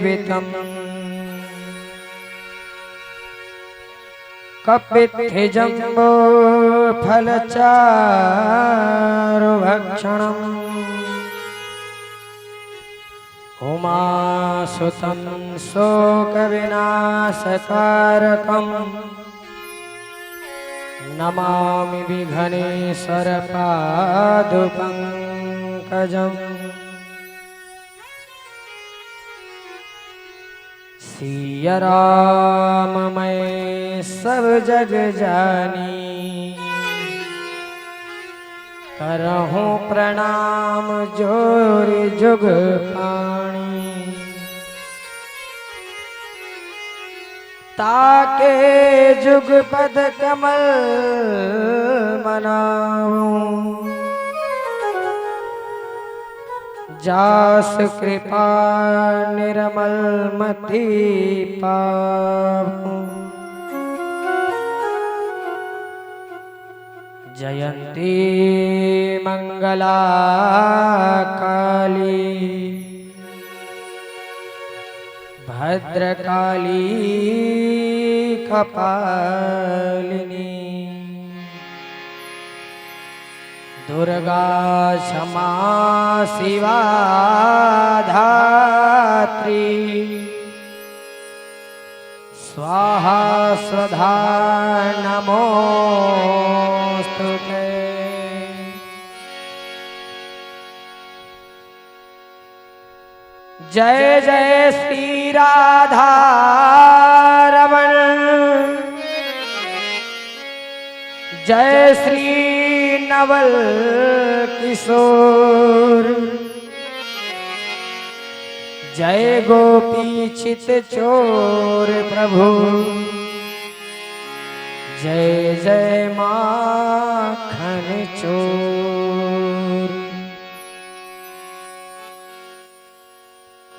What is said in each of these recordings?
वितम कपित्थि जम्बो फलचारु भक्षणम् उमासुतं शोकविनाशकारकम् नमामि विघ्नेश्वरपादुपङ्कजम् सिया राम मैं सब जग जानी करहूँ प्रणाम जोर जुग पाणी ताके जुग पद कमल मनाऊं जास कृपा निर्मल मति पाऊं जयंती मंगला काली भद्रकाली कपालिनी दुर्गा क्षमा शिवा धात्री स्वाहा स्वधा नमोस्तुते। जय जय श्री राधा रमण जय श्री नवल किशोर जय गोपी चित चोर प्रभु जय जय माखन चोर।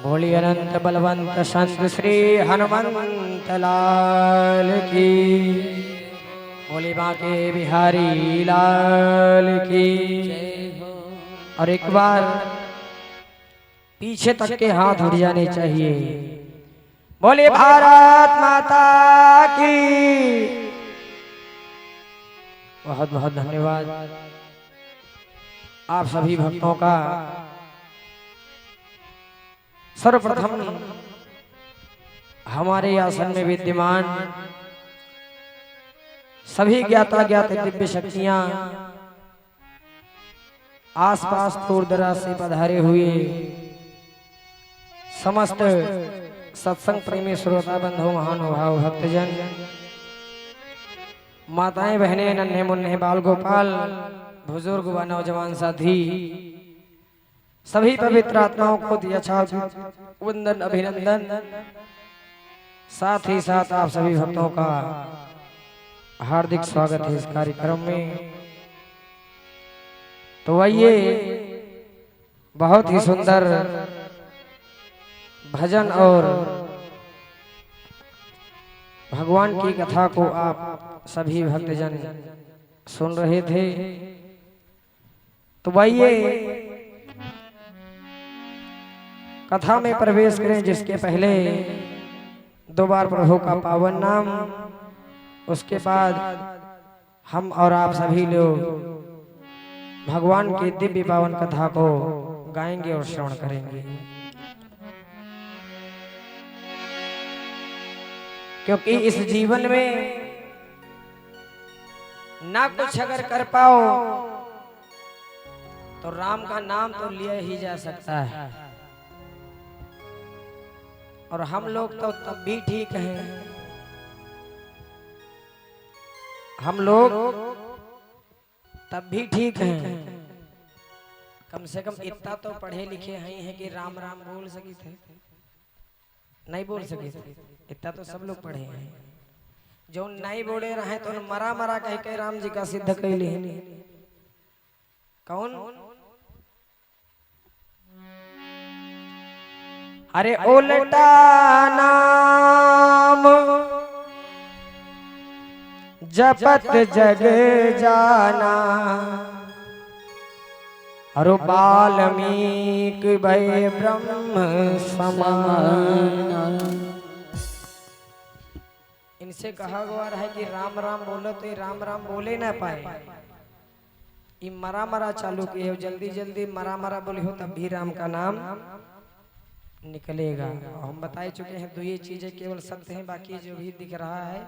बोली अनंत बलवंत संत श्री हनुमंत लाल की बोली बांके बिहारी लाल की। और एक बार पीछे तक के हाथ उठ जाने चाहिए। बोले भारत माता की। बहुत बहुत धन्यवाद आप सभी भक्तों का। सर्वप्रथम हमारे आसन में विद्यमान सभी ज्ञाता ज्ञात दिव्य शक्तियां आसपास दूर दराज से पधारे हुए समस्त सत्संग प्रेमी श्रोता बंधु महानुभाव भक्तजन माताएं बहनें नन्हे मुन्ने बाल गोपाल बुजुर्ग व नौजवान साथी सभी पवित्र आत्माओं को यथा वंदन अभिनंदन। साथ ही साथ आप सभी भक्तों का हार्दिक स्वागत है इस कार्यक्रम में। तो आइए बहुत ही सुंदर भजन और भगवान की कथा को आप सभी भक्तजन सुन रहे थे। तो आइए कथा में प्रवेश करें जिसके पहले दो बार प्रभु का पावन नाम उसके बाद हम और आप सभी लोग भगवान की दिव्य पावन कथा को गाएंगे और श्रवण करेंगे। क्योंकि इस जीवन में ना कुछ अगर कर पाओ तो राम का नाम तो लिया ही जा सकता है। और हम लोग तो तब भी ठीक हैं। हम लोग तब भी ठीक हैं। कम से कम इतना तो पढ़े लिखे हैं कि राम राम बोल सके थे नहीं बोल सके थे। इतना तो सब लोग पढ़े हैं। जो नहीं बोले रहे तो मरा मरा कह के राम जी का सिद्ध कैले कौन। अरे उल्टा नाम जपत जग जाना अरो वाल्मीकि भय ब्रह्म समान। इनसे कहा गया है कि राम राम बोलो तो ये राम राम बोले ना पाए, ये मरा मरा चालू किए हो, जल्दी जल्दी मरा मरा बोले हो तब भी राम का नाम निकलेगा। हम बता चुके हैं तो ये चीजें केवल सत्य हैं, बाकी जो भी दिख रहा है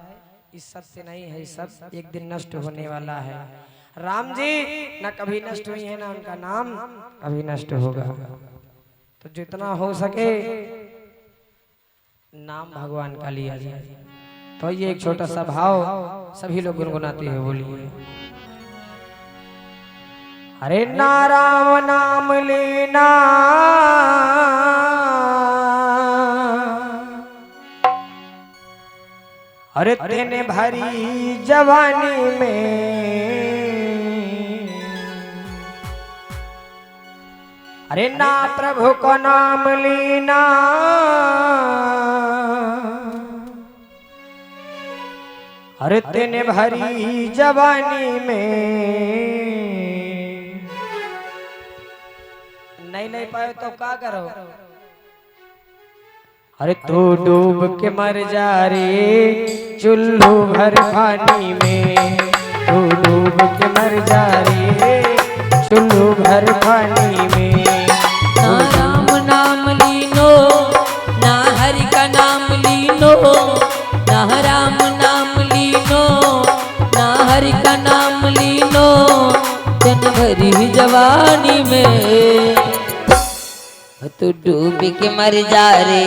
इस सत्य नहीं है, सब एक दिन नष्ट होने वाला है। राम जी ना कभी नष्ट हुई है ना उनका नाम कभी नष्ट होगा। तो जितना हो सके नाम भगवान का लिया जाए। तो ये एक छोटा सा भाव सभी लोग गुनगुनाते हुए बोलिए। अरे नाराम नाम लेना अरे तेने भरी जवानी में, अरे ना प्रभु को नाम लेना अरे तेने भरी जवानी में। नहीं ले पाए तो क्या करो, अरे तू डूब के मर जा रे चुल्लू भर पानी में, तू डूब के मर जा रे चुल्लू भर पानी में। ना राम नाम लीनो ना हरि का नाम लीनो, ना राम नाम लीनो ना हरि का नाम लीनो, जन भरी जवानी में तू डूब के मर जा रे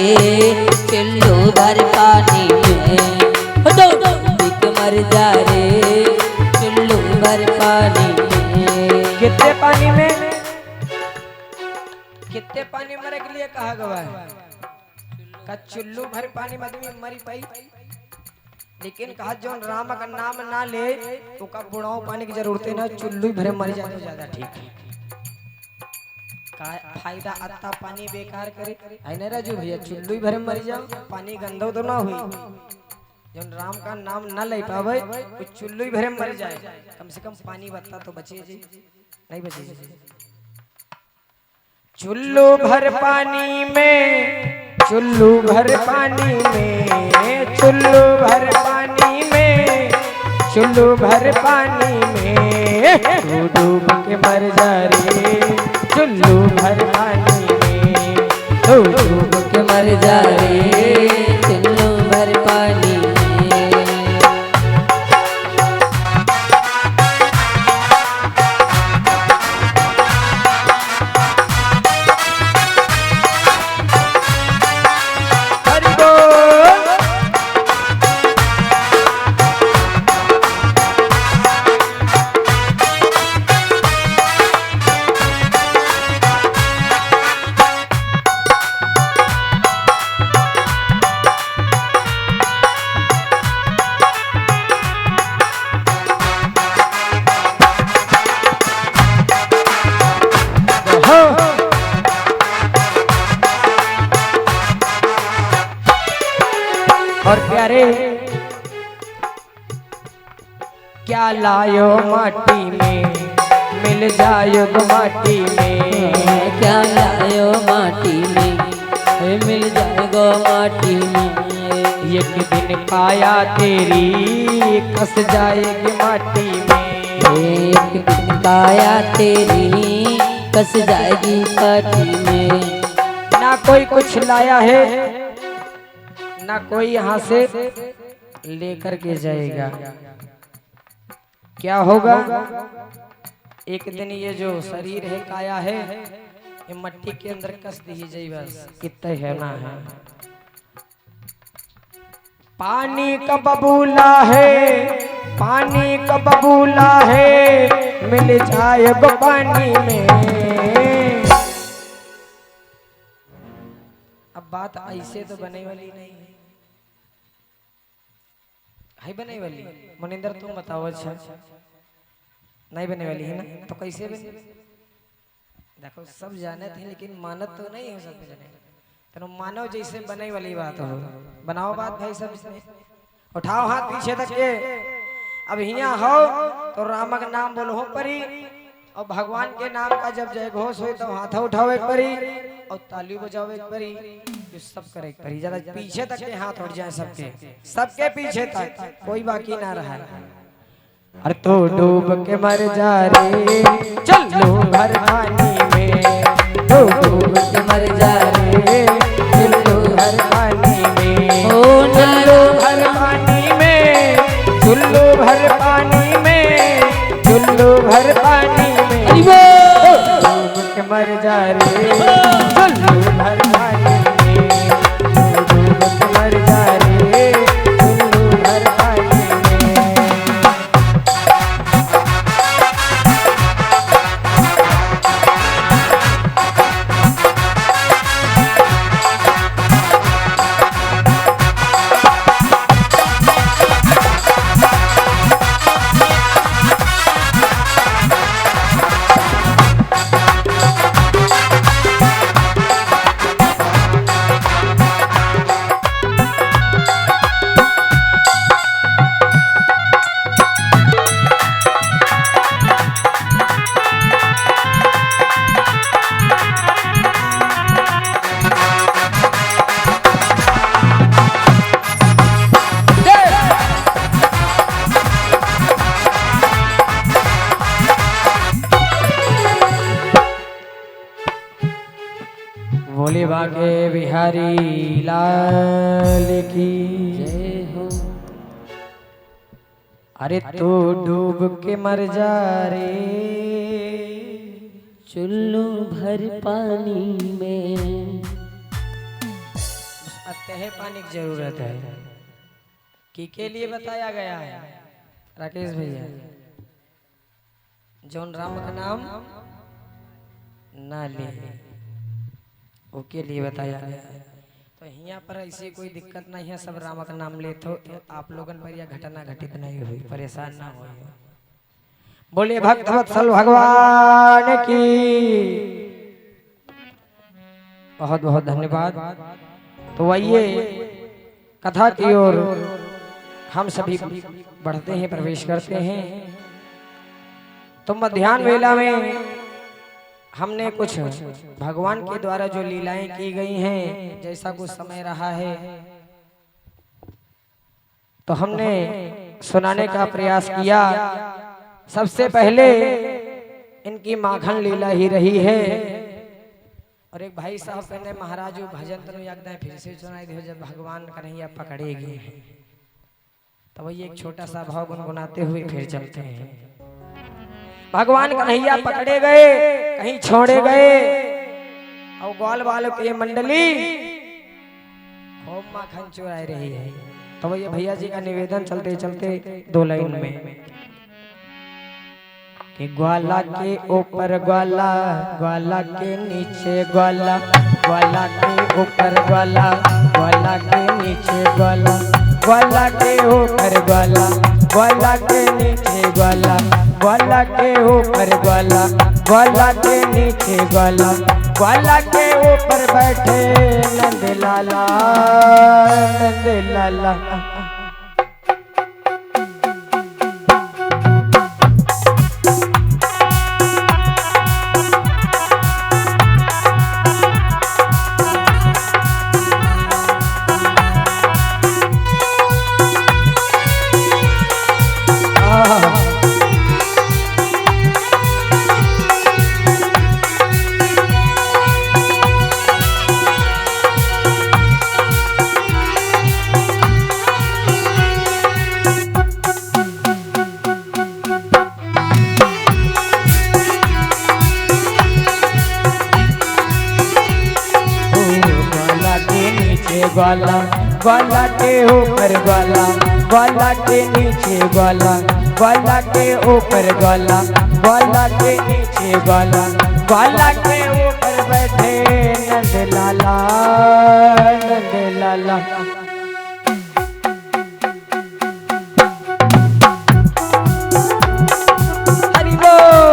चुल्लू भर पानी में, तो डूब के मर जा रे चुल्लू भर पानी में। कितने पानी में, कितने पानी मरे के लिए कहा गया है का चुल्लू भर पानी में आदमी मरी पाई, लेकिन कहा जो राम का नाम ना ले तो का बुढ़ाओ पानी की जरूरत है ना, चुल्लू भरे मर जाए तो ज्यादा ठीक है। का फायदा अत्ता पानी बेकार करे है ना राजू भैया, चुल्लू भरे मर जाओ पानी गंदा तो ना हुई। जब राम का नाम ना ले पावे तो चुल्लू भरे मर जाए, कम से कम पानी बत्ता तो बचे जी, नहीं बचे जी। चुल्लू भर पानी में, चुल्लू भर पानी में, चुल्लू भर पानी में, चुल्लू भर पानी में, तू डूब के मर जा रे चुल्लू भर पानी में, तू डूब के मर जा रे चुल्लू भर पानी में। और प्यारे क्या लायो माटी में मिल जायो माटी में, क्या लायो माटी में मिल जाएगा माटी में, एक दिन काया तेरी कस जाएगी माटी में, एक दिन काया तेरी कस जाएगी माटी में। ना कोई कुछ लाया है ना कोई यहाँ से लेकर के जाएगा, क्या होगा एक दिन ये जो शरीर है काया है ये मट्टी के अंदर कस दी जाए, बस कितना है ना है। पानी का बबूला है, पानी का बबूला है मिल जाए गो पानी में। अब बात ऐसे तो बने वाली नहीं है बने वाली, मनिंदर तुम बताओ। अच्छा नहीं बने वाली है ना, तो कैसे बने? देखो सब जाने थे लेकिन मानत तो नहीं हो सकते जने, तो मानव जैसे बने वाली बात हो, बनाओ बात भाई सब इसमें। उठाओ हाथ पीछे तक के, अब हिया हो तो राम का नाम बोलो हो परी, और भगवान के नाम का जब जय घोष हो तो हाथ उठावे परी और ताली बजावे परी, जो सब करे परी। जरा पीछे तक के हाथ उठ जाए सबके, सबके पीछे तक, कोई बाकी ना रहा। अरे तो डूब के मर जा रे चलो भर पानी में, तो डूब के मर जा रे चलो भर पानी में, ओ नारो भर पानी में, चुल्लू भर पानी में, चुल्लू भर पानी में, डूब के मर जा रे चुल्लू भर पानी में, डूब के मर जा रे चुल्लू भर पानी में। भोले बागे बिहारी लाल की जय हो। अरे तू डूब के मर जा रे चुल्लू भर पानी में। अतः पानी की जरूरत है कि के लिए बताया गया है राकेश भैया, जौन राम का नाम ना ले उसके लिए बताया गया है। तो यहाँ पर ऐसी कोई दिक्कत नहीं है, सब राम का नाम ले तो आप लोगन पर यह घटना घटित नहीं हुई, परेशान ना हो। बोले भक्त वत्सल भगवान की बहुत बहुत धन्यवाद। तो आइए कथा की ओर हम सभी बढ़ते हैं, प्रवेश करते हैं। तो मध्याह्न वेला में हमने कुछ भगवान के द्वारा जो लीलाएं की गई हैं, जैसा कुछ समय रहा है तो हमने सुनाने का प्रयास किया। सबसे पहले इनकी माखन लीला ही रही है। और एक भाई साहब कहने महाराज भजन तो याद है, फिर से सुनाई दे जब भगवान कन्हैया पकड़ेगी। तो वही एक छोटा सा भाव गुनगुनाते हुए फिर चलते हैं। भगवान कन्हैया पकड़े गए, कहीं छोड़े गए, और ग्वाल वालों की मंडली खूब माखन चुरा रही है। तो वही भैया जी का निवेदन चलते चलते दो लाइन में कि ग्वाला के ऊपर ग्वाला, ग्वाला के नीचे ग्वाला, ग्वाला के ऊपर ग्वाला, ग्वाला के नीचे ग्वाला, ग्वाला के ऊपर ग्वाला, ग्वाला के नीचे ग्वाला, ग्वाला के ऊपर ग्वाला, ग्वाला के नीचे ग्वाला, ग्वाला के ऊपर बैठे नंद लाला, नंद लाला। ग्वाला, ग्वाला के ऊपर ग्वाला, ग्वाला के नीचे ग्वाला, ग्वाला के ऊपर ग्वाला, ग्वाला के नीचे ग्वाला, ग्वाला के ऊपर बैठे नंद लाला, नंद लाला। हरि बोल।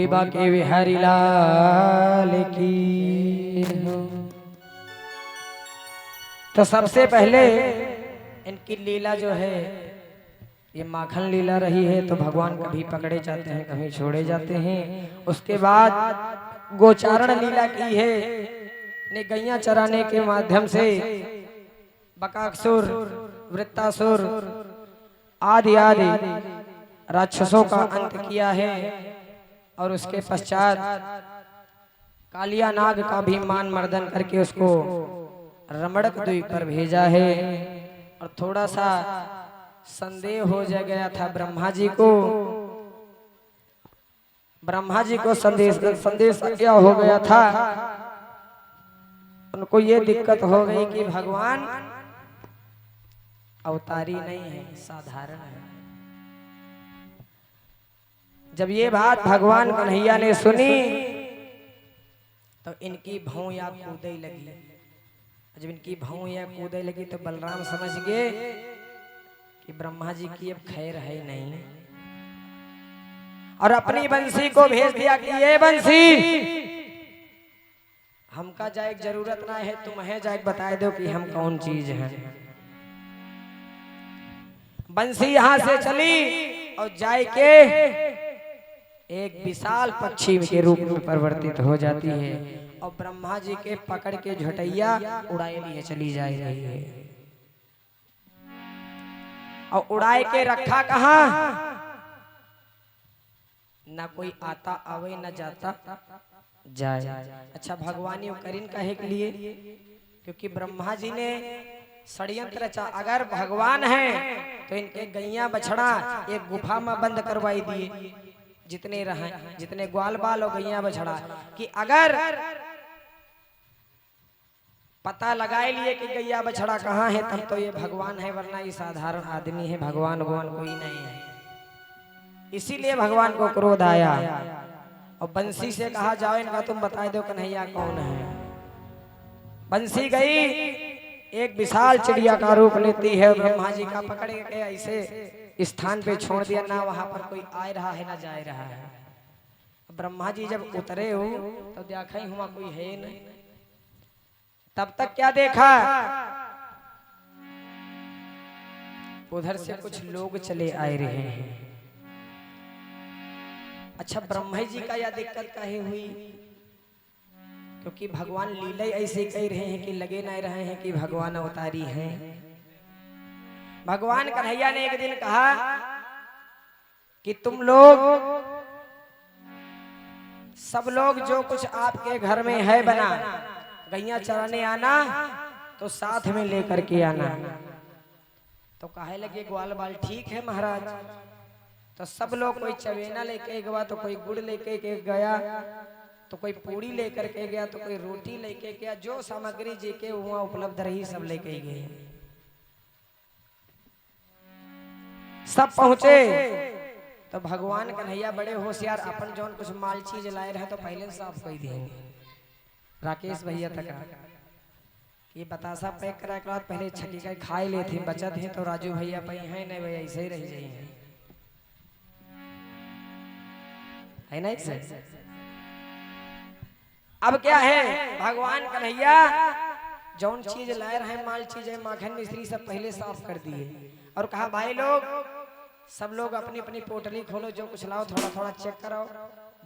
भोले बाके बिहारी लाल की। तो सबसे पहले इनकी लीला जो है ये माखन लीला रही है। तो भगवान कभी पकड़े जाते हैं, कभी छोड़े जाते हैं। उसके बाद गोचारण लीला की है, ने गैया चराने के माध्यम से बकासुर, वृत्तासुर आदि आदि राक्षसों का अंत किया है। और उसके पश्चात कालिया नाग का भी मान मर्दन करके उसको रमणक द्वीप पर भेजा है। और थोड़ा सा संदेह हो जा गया था ब्रह्मा जी को। ब्रह्मा जी को संदेश क्या हो गया था, उनको ये दिक्कत हो गई कि भगवान अवतारी नहीं है, साधारण है। जब ये बात भगवान कन्हैया ने सुनी तो इनकी भौं कूदे लगी। जब इनकी भौं कूदे लगी तो बलराम समझ गए कि ब्रह्मा जी की अब खैर है नहीं। और अपनी बंसी को भेज दिया कि ये बंसी हमका जाए जरूरत ना है, तुम्हें जाए बता दो कि हम कौन चीज है। बंसी यहां से चली और जाए के एक विशाल पक्षी के रूप में परिवर्तित हो जाती है। और ब्रह्मा जी के पकड़ के झटैया उड़ाए लिए चली जा रही है। और उड़ाए के रखा कहां, ना कोई आता आवे न जाता जाए। अच्छा भगवान यो करीन कहे के लिए, क्योंकि ब्रह्मा जी ने षड्यंत्र रचा। अगर भगवान है तो इनके गैया बछड़ा एक गुफा में बंद करवाई दिए, जितने रहे, जितने ग्वाल बाल और गैया बछड़ा, कि अगर पता लगाए लिए कि गैया बछड़ा कहाँ है तब तो ये भगवान है, वरना ये साधारण आदमी है, भगवान भगवान कोई नहीं है। इसीलिए भगवान को क्रोध आया और बंसी से कहा जाओ इनका तुम बता दो कन्हैया कौन है। बंसी गई, एक विशाल चिड़िया का रूप लेती है। ब्रह्मा जी का पकड़ के ऐसे स्थान पे छोड़ दिया, ना वहां पर कोई आ रहा है ना जा रहा है। ब्रह्मा जी जब उतरे हो तो देखा ही हुआ कोई है नहीं। तब तक क्या देखा, उधर से कुछ लोग चले आए रहे हैं। अच्छा ब्रह्मा जी का यह दिक्कत काहे हुई, क्योंकि भगवान लीला ऐसे कह रहे हैं कि लगे नहीं रहे हैं कि भगवान अवतारी हैं। भगवान कन्हैया ने एक दिन कहा कि तुम लोग सब लोग जो कुछ आपके घर में है बना, गैया चराने आना तो साथ में लेकर के आना। तो कहे लगे ग्वाल बाल ठीक है महाराज। तो सब लोग, कोई चवेना लेके गया तो कोई गुड़ लेके गया, तो कोई पूरी लेकर के गया, तो कोई रोटी लेके गया। जो सामग्री जी के वहां उपलब्ध रही सब लेके गए। सब पहुंचे तो भगवान कन्हैया बड़े होशियार, अपन जौन कुछ माल चीज लाए रहे तो पहले साफ कर दिए। राकेश भैया तक ये बतासा पैक करा के बाद पहले छठी का खाए लेते बचत है। तो राजू भैया पे है नहीं भैया ऐसे ही रह जाइए, है ना ऐसे। अब क्या है, भगवान कन्हैया जौन चीज लाए रहे माल चीज है माखन मिश्री सब पहले साफ कर दिए। और कहा भाई लोग सब लोग अपनी अपनी पोटली खोलो, जो कुछ लाओ थोड़ा थोड़ा चेक कराओ,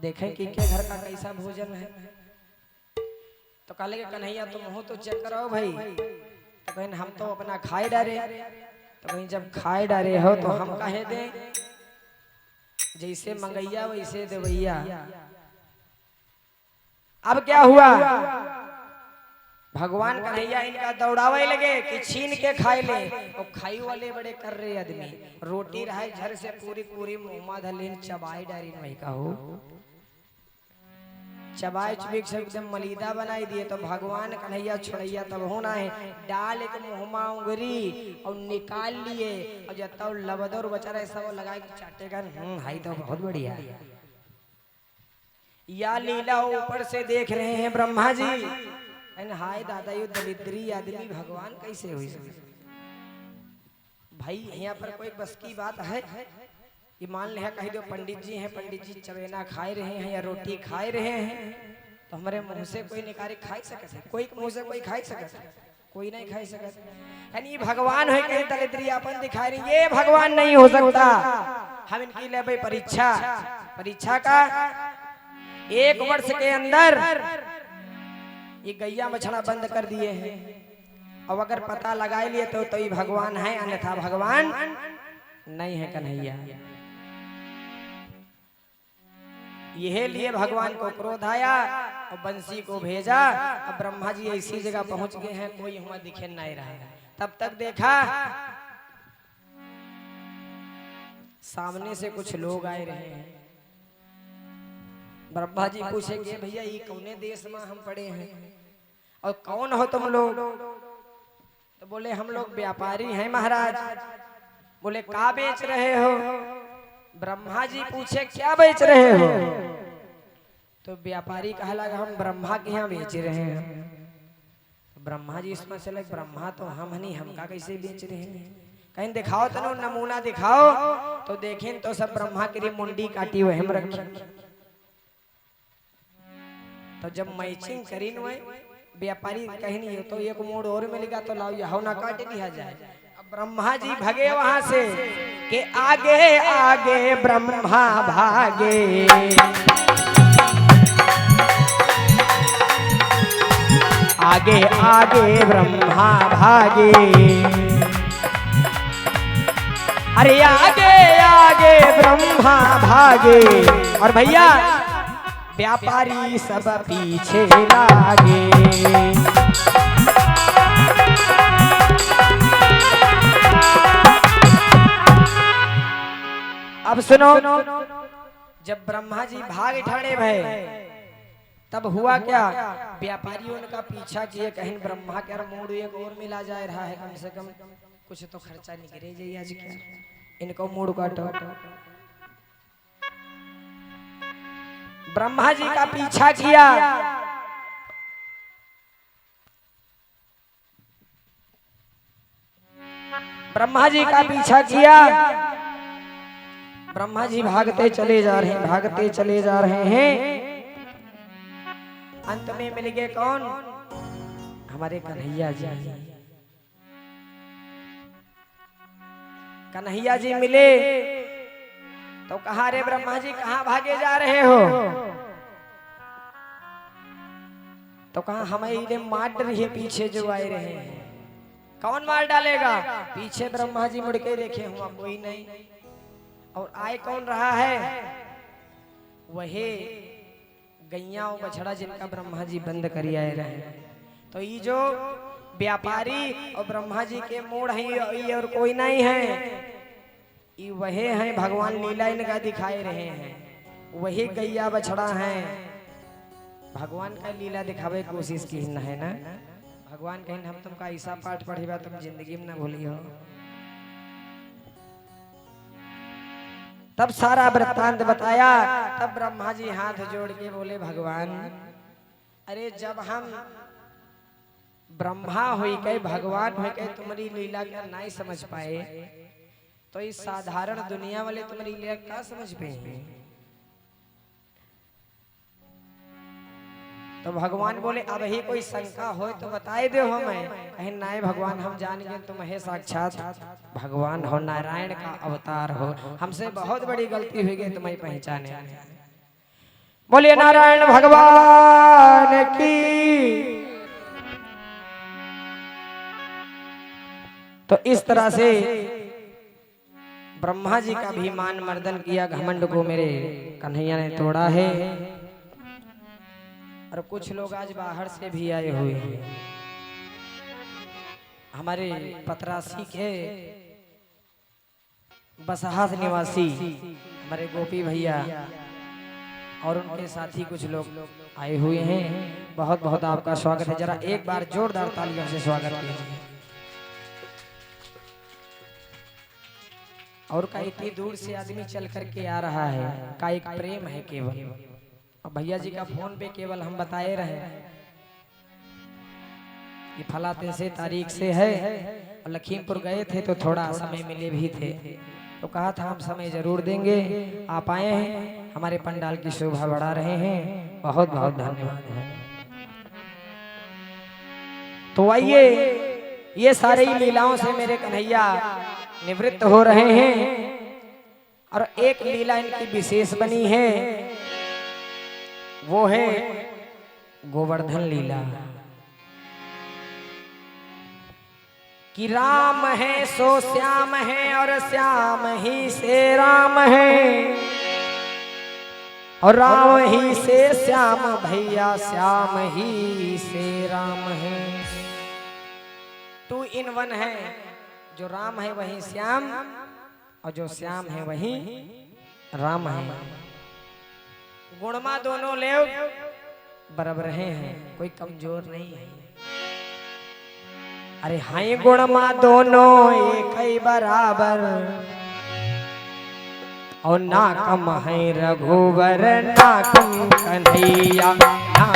देखें कि क्या घर का कैसा भोजन है। तो कहले कन्हैया तुम हो तो चेक कराओ भाई। तो बहन हम तो अपना खाए डारे। तो बहन जब खाए डारे हो तो हम कहे दे, जैसे मंगैया वैसे देवैया। अब क्या हुआ, भगवान कन्हैया इनका दौड़ावे लगे कि छीन के खाए ले। और खाई वाले बड़े कर रहे आदमी, रोटी रहे झर से पूरी पूरी मुंह धलेन चबाई डारी नहीं का हो, चबाई चुबिक से एकदम मलीदा बनाई दिए। तो भगवान कन्हैया छोड़ैया तब होना है, डाल एक मुहमा उंगरी और निकाल लिए। और जब तब लबदौर बचा रहे सब लगा के चाटेगा। हाई तो बहुत बढ़िया। या लीला ऊपर से देख रहे हैं ब्रह्मा जी, हाय दादा ये दरिद्री आदमी भगवान कैसे हुई। भाई यहाँ पर कोई बस की बात है, ये मान लिया कही दो पंडित जी हैं, पंडित जी चवेना खाए रहे हैं या रोटी खाए रहे हैं, तो हमारे मुंह से कोई निकारे खाई सकते, कोई मुंह से कोई खाई सकते, कोई नहीं खाई सकते। यानी भगवान है कहीं दलिद्रियापन दिखा रही, ये भगवान नहीं हो सकता। हम इनकी ले भाई परीक्षा, परीक्षा का 1 वर्ष के अंदर ये गैया मछड़ा बंद कर दिए हैं। अब अगर पता लगा लिए तो ये भगवान है, अन्यथा भगवान नहीं है कन्हैया। यह लिए भगवान को क्रोध आया और बंसी को भेजा। अब ब्रह्मा जी ऐसी जगह पहुंच गए हैं, कोई हुआ दिखे नहीं रहा। तब तक देखा सामने से कुछ लोग आए रहे हैं। ब्रह्मा जी पूछेंगे भैया ये कौने देश में हम पड़े हैं और कौन हो तुम लोग? तो बोले हम लोग व्यापारी हैं महाराज। बोले क्या बेच रहे हो? ब्रह्मा जी पूछे क्या बेच रहे हो? तो व्यापारी कहा लगा हम ब्रह्मा के यहाँ बेच रहे हैं। तो ब्रह्मा जी इसमें चले ब्रह्मा तो हम नहीं, हम का कैसे बेच रहे हैं? कहीं दिखाओ तो नमूना दिखाओ। तो देखें तो सब ब्रह्मा की मुंडी काटी हुए हम रखी। तो जब मैचिंग करी व्यापारी कहीं नहीं तो एक मोड़ और मिलेगा तो लाओ यह ना काट दिया जाए। अब ब्रह्मा जी भागे वहां से कि आगे आगे ब्रह्मा भागे, आगे आगे ब्रह्मा भागे, अरे आगे आगे ब्रह्मा भागे और भैया व्यापारी सब पीछे लागे। अब सुनो, जब ब्रह्मा जी भाग ठाणे भय तब हुआ क्या? व्यापारी उनका पीछा किए, कहीं ब्रह्मा के मोड़ एक और मिला जा रहा है, कम से कम कुछ तो खर्चा निकले जाइए आज क्या, इनको मूड काटो। ब्रह्मा जी का पीछा किया। ब्रह्मा जी का पीछा किया। ब्रह्मा जी भागते चले जा रहे हैं, भागते चले जा रहे हैं। अंत में मिल गए कौन? हमारे कन्हैया जी। कन्हैया जी मिले तो कहा रे ब्रह्मा जी कहाँ भागे जा रहे हो? तो कहा हमें इन्हें मार रही है पीछे जो आए रहे हैं। कौन मार डालेगा? पीछे ब्रह्मा जी मुड़ के देखे हुआ कोई नहीं। और आए कौन रहा है? वही गैया और बछड़ा जिनका ब्रह्मा जी बंद करी आए रहे। तो ये जो व्यापारी और ब्रह्मा जी के मोड़ है और कोई नहीं है, ये वही हैं भगवान लीला इनका दिखाए रहे हैं। वही गैया बछड़ा हैं, भगवान का लीला दिखावे की कोशिश की है ना। भगवान कहीं हम तुमका ऐसा पाठ पढ़ेगा तुम जिंदगी में ना भूलियो। तब सारा वृत्तांत बताया। तब ब्रह्मा जी हाथ जोड़ के बोले भगवान, अरे जब हम ब्रह्मा हुई के भगवान हुई के तुम्हारी लीला क्या नहीं समझ पाए, तो इस साधारण दुनिया वाले तुम्हारी लीला क्या समझ पाए? तो भगवान बोले अब ही कोई शंका हो तो बताए दो हमें। कहीं नाय भगवान हम जान गए तुम है साक्षात भगवान हो, नारायण का अवतार हो, हमसे बहुत बड़ी गलती हुई गई तुम्हें पहचाने। बोलिए नारायण भगवान की। तो इस तरह से ब्रह्मा जी का भी मान मर्दन किया, घमंड को मेरे कन्हैया ने तोड़ा है। और कुछ लोग आज बाहर से भी आए हुए हैं। हमारे पतरासी के बसहास निवासी हमारे गोपी भैया और उनके साथी कुछ लोग आए हुए हैं। बहुत बहुत आपका स्वागत है। जरा एक बार जोरदार तालियों से स्वागत कीजिए। और का इतनी दूर से आदमी चल करके आ रहा है, का एक प्रेम है केवल। और भैया जी का फोन पे केवल हम बताए रहे ये फलाते से तारीख से है, और लखीमपुर गए थे तो थोड़ा समय मिले भी थे, तो कहा था हम समय जरूर देंगे। आप आए हैं, हमारे पंडाल की शोभा बढ़ा रहे हैं, बहुत बहुत धन्यवाद है। तो आइए, ये सारी लीलाओं से मेरे कन्हैया निवृत्त हो रहे हैं और एक लीला इनकी विशेष बनी है, वो है गोवर्धन लीला। कि राम है सो श्याम है और श्याम ही से राम है और राम ही से श्याम भैया श्याम ही से राम है। 2 in 1 है, जो राम है वही श्याम और जो श्याम है वही राम है। गुणमा दोनों ले बराबर हैं, कोई कमजोर नहीं है। अरे हाय गुणमा दोनों एक ही बराबर और ना कम है रघुवर ना कम कन्हैया, ना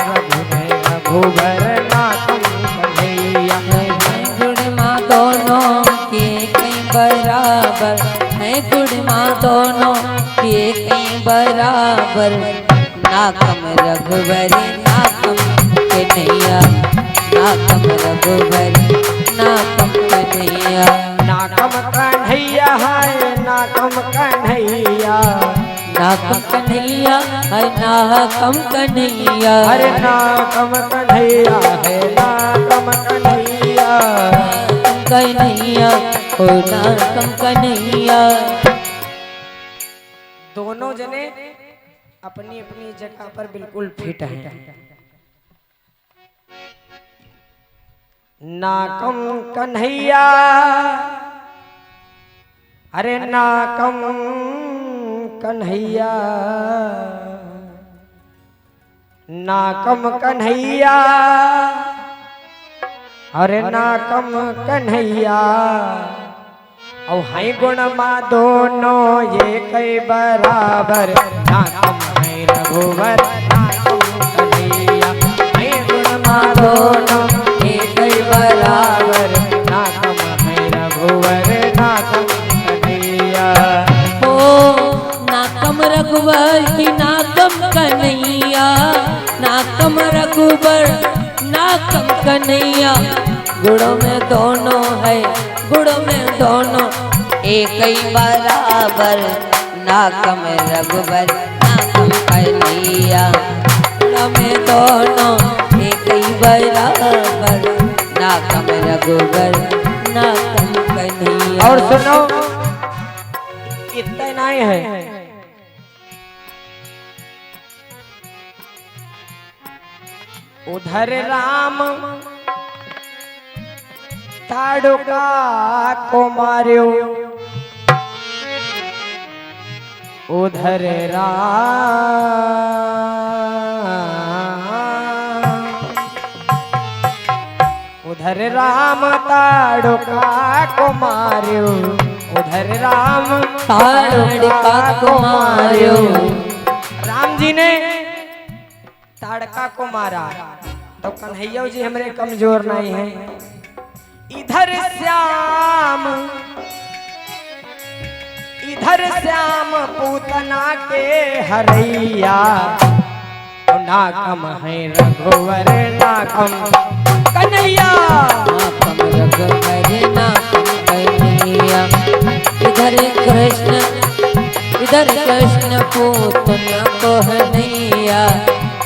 रघुवर ना कम कन्हैया। गुणमा दोनों के कई बराबर है, गुणमा दोनों के कई बराबर, ना कम रघुवर ना कम कन्हैया, ना कम रघुवर ना कम कन्हैया। ना कम कन्हैया है ना कम कन्हैया, ना कम कन्हैया है ना कम कन्हैया। अरे ना कम कन्हैया है ना कम कन्हैया, कन्हैया ओ ना कम कन्हैया। दोनों जने अपनी अपनी जगह पर बिल्कुल फिट हैं। ना कम कन्हैया, अरे ना कम कन्हैया, ना कम कन्हैया, अरे ना कम कन्हैया। और है गुणमा दोनों ये कई बराबर, ना कम है रघुवर ना कम कन्हैया। है गुणमा दोनों ये कई बराबर, ना कम है रघुवर ना कम कन्हैया। ओ ना कम रघुवर की ना कम कन्हैया, ना कम रघुवर ना कम कन्हैया। गुणों में दोनों है, गुणों में दोनों एक ही बराबर, ना कम रघुवर ना कम कन्हैया। गुणों में दोनों एक ही बराबर, ना कम रघुवर ना कम कन्हैया। और सुनो, इतना नहीं है, उधर राम ताड़ुका को मार्यो, उधर राम ताड़ुका को मार्यो, उधर राम ताड़का को मार्यो। राम जी ने ताड़का को मारा, तो कन्हैया जी हमरे कमजोर नहीं है। इधर श्याम, इधर श्याम पूतना के हरैया, ना कम है रघुवर ना कम कन्हैया। ना कम रघुवर ना कम कन्हैया। इधर कृष्ण पूतना को हरैया,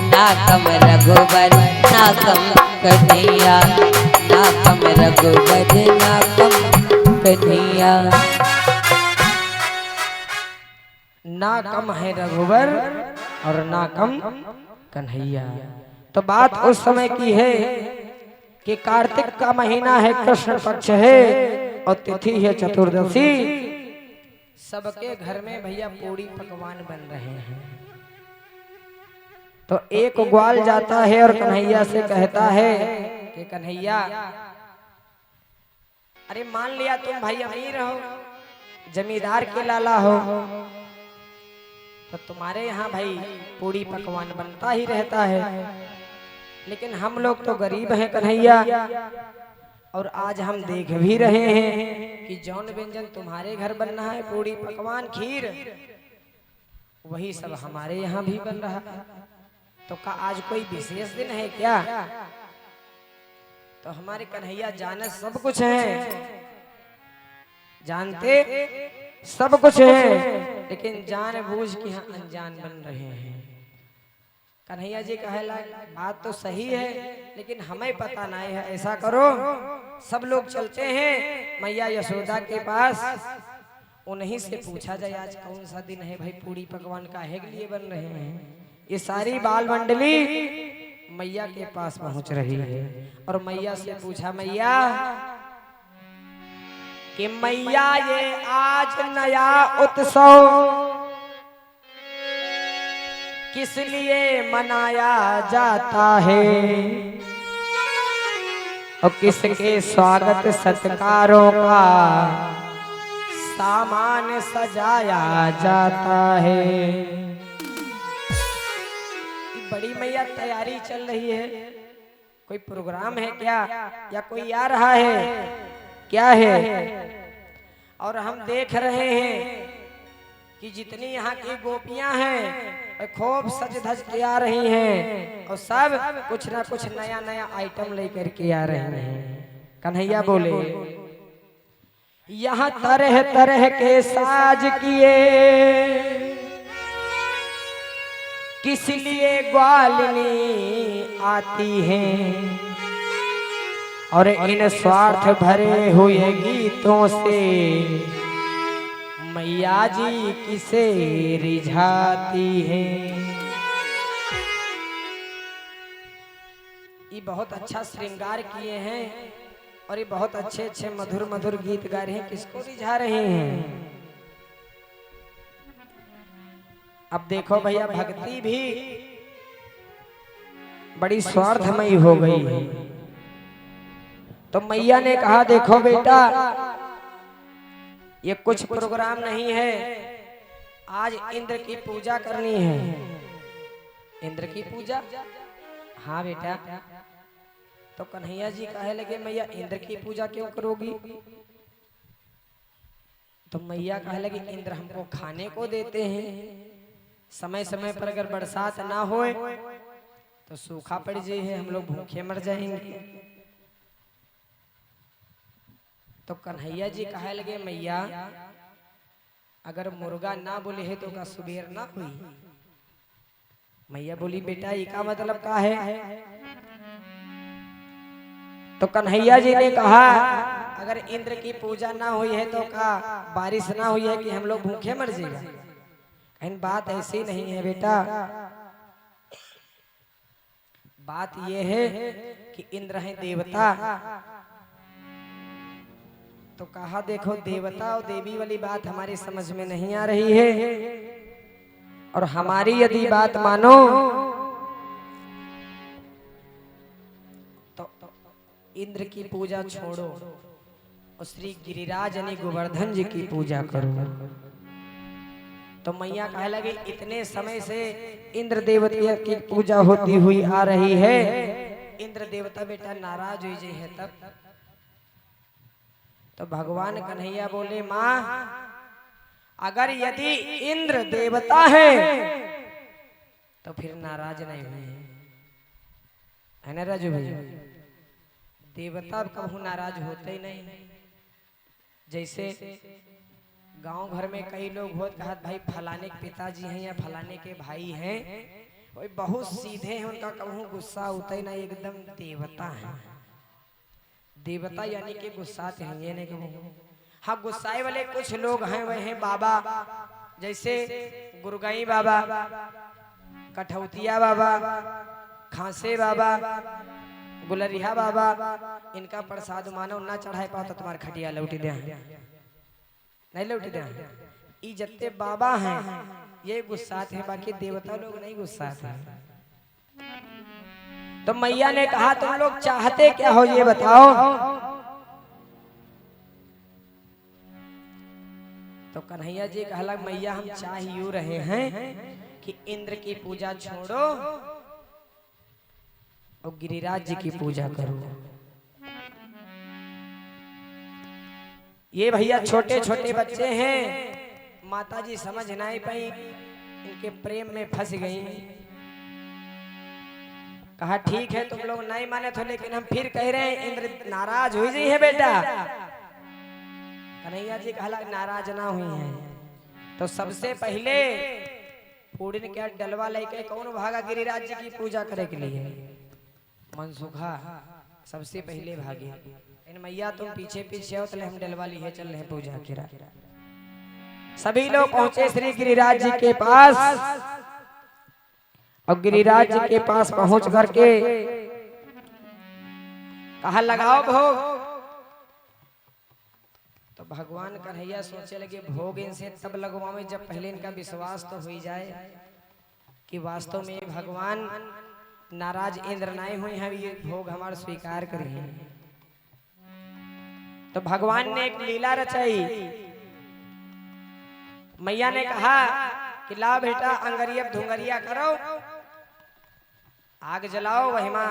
ना कम रघुवर ना कम कन्हैया, ना कम रघुवर ना कम कन्हैया। ना कम है रघुवर और ना कम कन्हैया। तो बात उस समय की है कि कार्तिक का महीना है, कृष्ण पक्ष है और तिथि है चतुर्दशी। सबके घर में भैया पूरी पकवान बन रहे हैं। तो एक ग्वाल जाता है और कन्हैया से कहता है कि कन्हैया, अरे मान लिया तुम भाई अमीर हो, जमींदार के लाला हो, तो तुम्हारे यहाँ भाई पूरी पकवान बनता ही रहता है, लेकिन हम लोग तो गरीब हैं कन्हैया, और आज हम देख भी रहे हैं कि जौन व्यंजन तुम्हारे घर बन रहा है, पूड़ी पकवान खीर, वही सब हमारे यहाँ भी बन रहा है। तो का आज कोई विशेष दिन है क्या? तो हमारे कन्हैया जाने सब कुछ है, जानते सब कुछ है, लेकिन जान बूझ के यहाँ अनजान बन रहे हैं। कन्हैया जी कहेला बात तो सही है, लेकिन हमें पता नहीं है। ऐसा करो, सब लोग चलते हैं मैया यशोदा के पास, उन्हीं से पूछा जाए आज कौन सा दिन है भाई, पूड़ी पकवान काहे के लिए बन रहे हैं। ये सारी बाल मंडली मैया के पास पहुंच रही है और मैया से पूछा, मैया कि मैया ये आज नया उत्सव किस लिए मनाया जाता है और किसके स्वागत सत्कारों का सामान सजाया जाता है। बड़ी मैया तैयारी चल रही है, कोई प्रोग्राम है क्या या कोई आ रहा है क्या है? और हम देख रहे हैं कि जितनी यहाँ की गोपियां हैं खूब सज धज के आ रही हैं और सब कुछ ना कुछ नया नया आइटम लेकर के आ रहे हैं। कन्हैया बोले, यहाँ तरह तरह के साज किए किस लिए ग्वालिनी आती हैं और इन स्वार्थ भरे हुए गीतों से मैया जी किसे रिझाती हैं। ये बहुत अच्छा श्रृंगार किए हैं और ये बहुत अच्छे अच्छे मधुर मधुर गीत गा रहे हैं, किसको रिझा रहे हैं? अब देखो भैया, भक्ति भी बड़ी स्वार्थमयी हो गई है। तो मैया ने कहा, देखो बेटा, ये कुछ प्रोग्राम नहीं है, आज इंद्र की पूजा करनी है। इंद्र की पूजा? हाँ बेटा। तो कन्हैया जी कहे लगे, मैया इंद्र की पूजा क्यों करोगी? तो मैया कहे लगी, इंद्र हमको खाने को देते हैं, समय समय पर अगर बरसात ना होए तो सूखा पड़ जाए, हम लोग भूखे मर जाएंगे। तो कन्हैया जी कहे लगे, मैया अगर मुर्गा ना बोले है तो का सुबेर ना हुई? मैया बोली, बेटा ये का मतलब का है? तो कन्हैया जी ने कहा, अगर इंद्र की पूजा ना हुई है तो का बारिश ना हुई है कि हम लोग भूखे मर जाएगा? कहीं बात ऐसी नहीं है बेटा, बात यह है कि इंद्र है देवता। तो कहा, देखो देवता और देवी वाली बात हमारी समझ में नहीं आ रही है, और हमारी यदि बात मानो तो इंद्र की पूजा छोड़ो और श्री गिरिराज यानी गोवर्धन जी की पूजा करो। तो मैया कहे लगी, इतने समय से इंद्र देवता की पूजा होती हुई आ रही है, इंद्र देवता बेटा नाराज हुई है तब। तो भगवान कन्हैया बोले, माँ अगर यदि इंद्र देवता है तो फिर नाराज नहीं हुए, है ना राजू भैया? देवता कभी नाराज होते ही नहीं। जैसे गांव घर में कई लोग हो कहा, भाई फलाने के पिताजी हैं या फलाने के भाई हैं, वो बहुत सीधे हैं, उनका कभी गुस्सा होता ही नहीं, एकदम देवता है। देवता यानी कि गुस्साते हैं, ये नहीं कहूँ। हाँ, गुस्साए वाले कुछ लोग हैं, वह हैं बाबा, जैसे गुरगाई बाबा, कठौतिया बाबा, खांसे बाबा, गुलरिहा बाबा, इनका प्रसाद मानो ना चढ़ाए पाओ तो तुम्हारे खटिया लौटी दे, नहीं लौटी दे। ये जत्ते बाबा हैं ये गुस्साते हैं, बाकी देवता लोग नहीं गुस्साते हैं। तो मैया ने कहा, तुम लोग चाहते क्या हो ये बताओ? तो कन्हैया जी कहला, मैया हम चाह यूं रहे हैं कि इंद्र की पूजा छोड़ो और गिरिराज जी की पूजा करो। ये भैया छोटे छोटे बच्चे हैं, माता जी समझ नहीं पाई, इनके प्रेम में फंस गई। कहा ठीक है तुम लोग नहीं माने तो, लेकिन हम फिर कह रहे हैं इंद्र नाराज हुई जी है बेटा। कन्हैया जी कहा नाराज ना हुई है तो सबसे पहले पूर्ण क्या डलवा लेके कौन भागा गिरिराज जी की पूजा करे के लिए? मनसुखा सबसे पहले भागे। इन मैया तुम पीछे पीछे हो, तो हम डलवा लिए चल रहे पूजा करा। सभी लोग पहुंचे श्री गिरिराज जी के पास, और गिरिराज जी के पास पहुंच करके कहा लगाओ भोग। तो भगवान कन्हैया सोचे लगे भोग इनसे तब लगवावे जब पहले इनका विश्वास तो हो जाए कि वास्तव में भगवान नाराज इंद्र नहीं हुए हैं, ये भोग हमारा स्वीकार करें। तो भगवान ने एक लीला रचाई। मैया ने कहा कि ला बेटा अंगरिया धुंगरिया करो, आग जलाओ, वही मां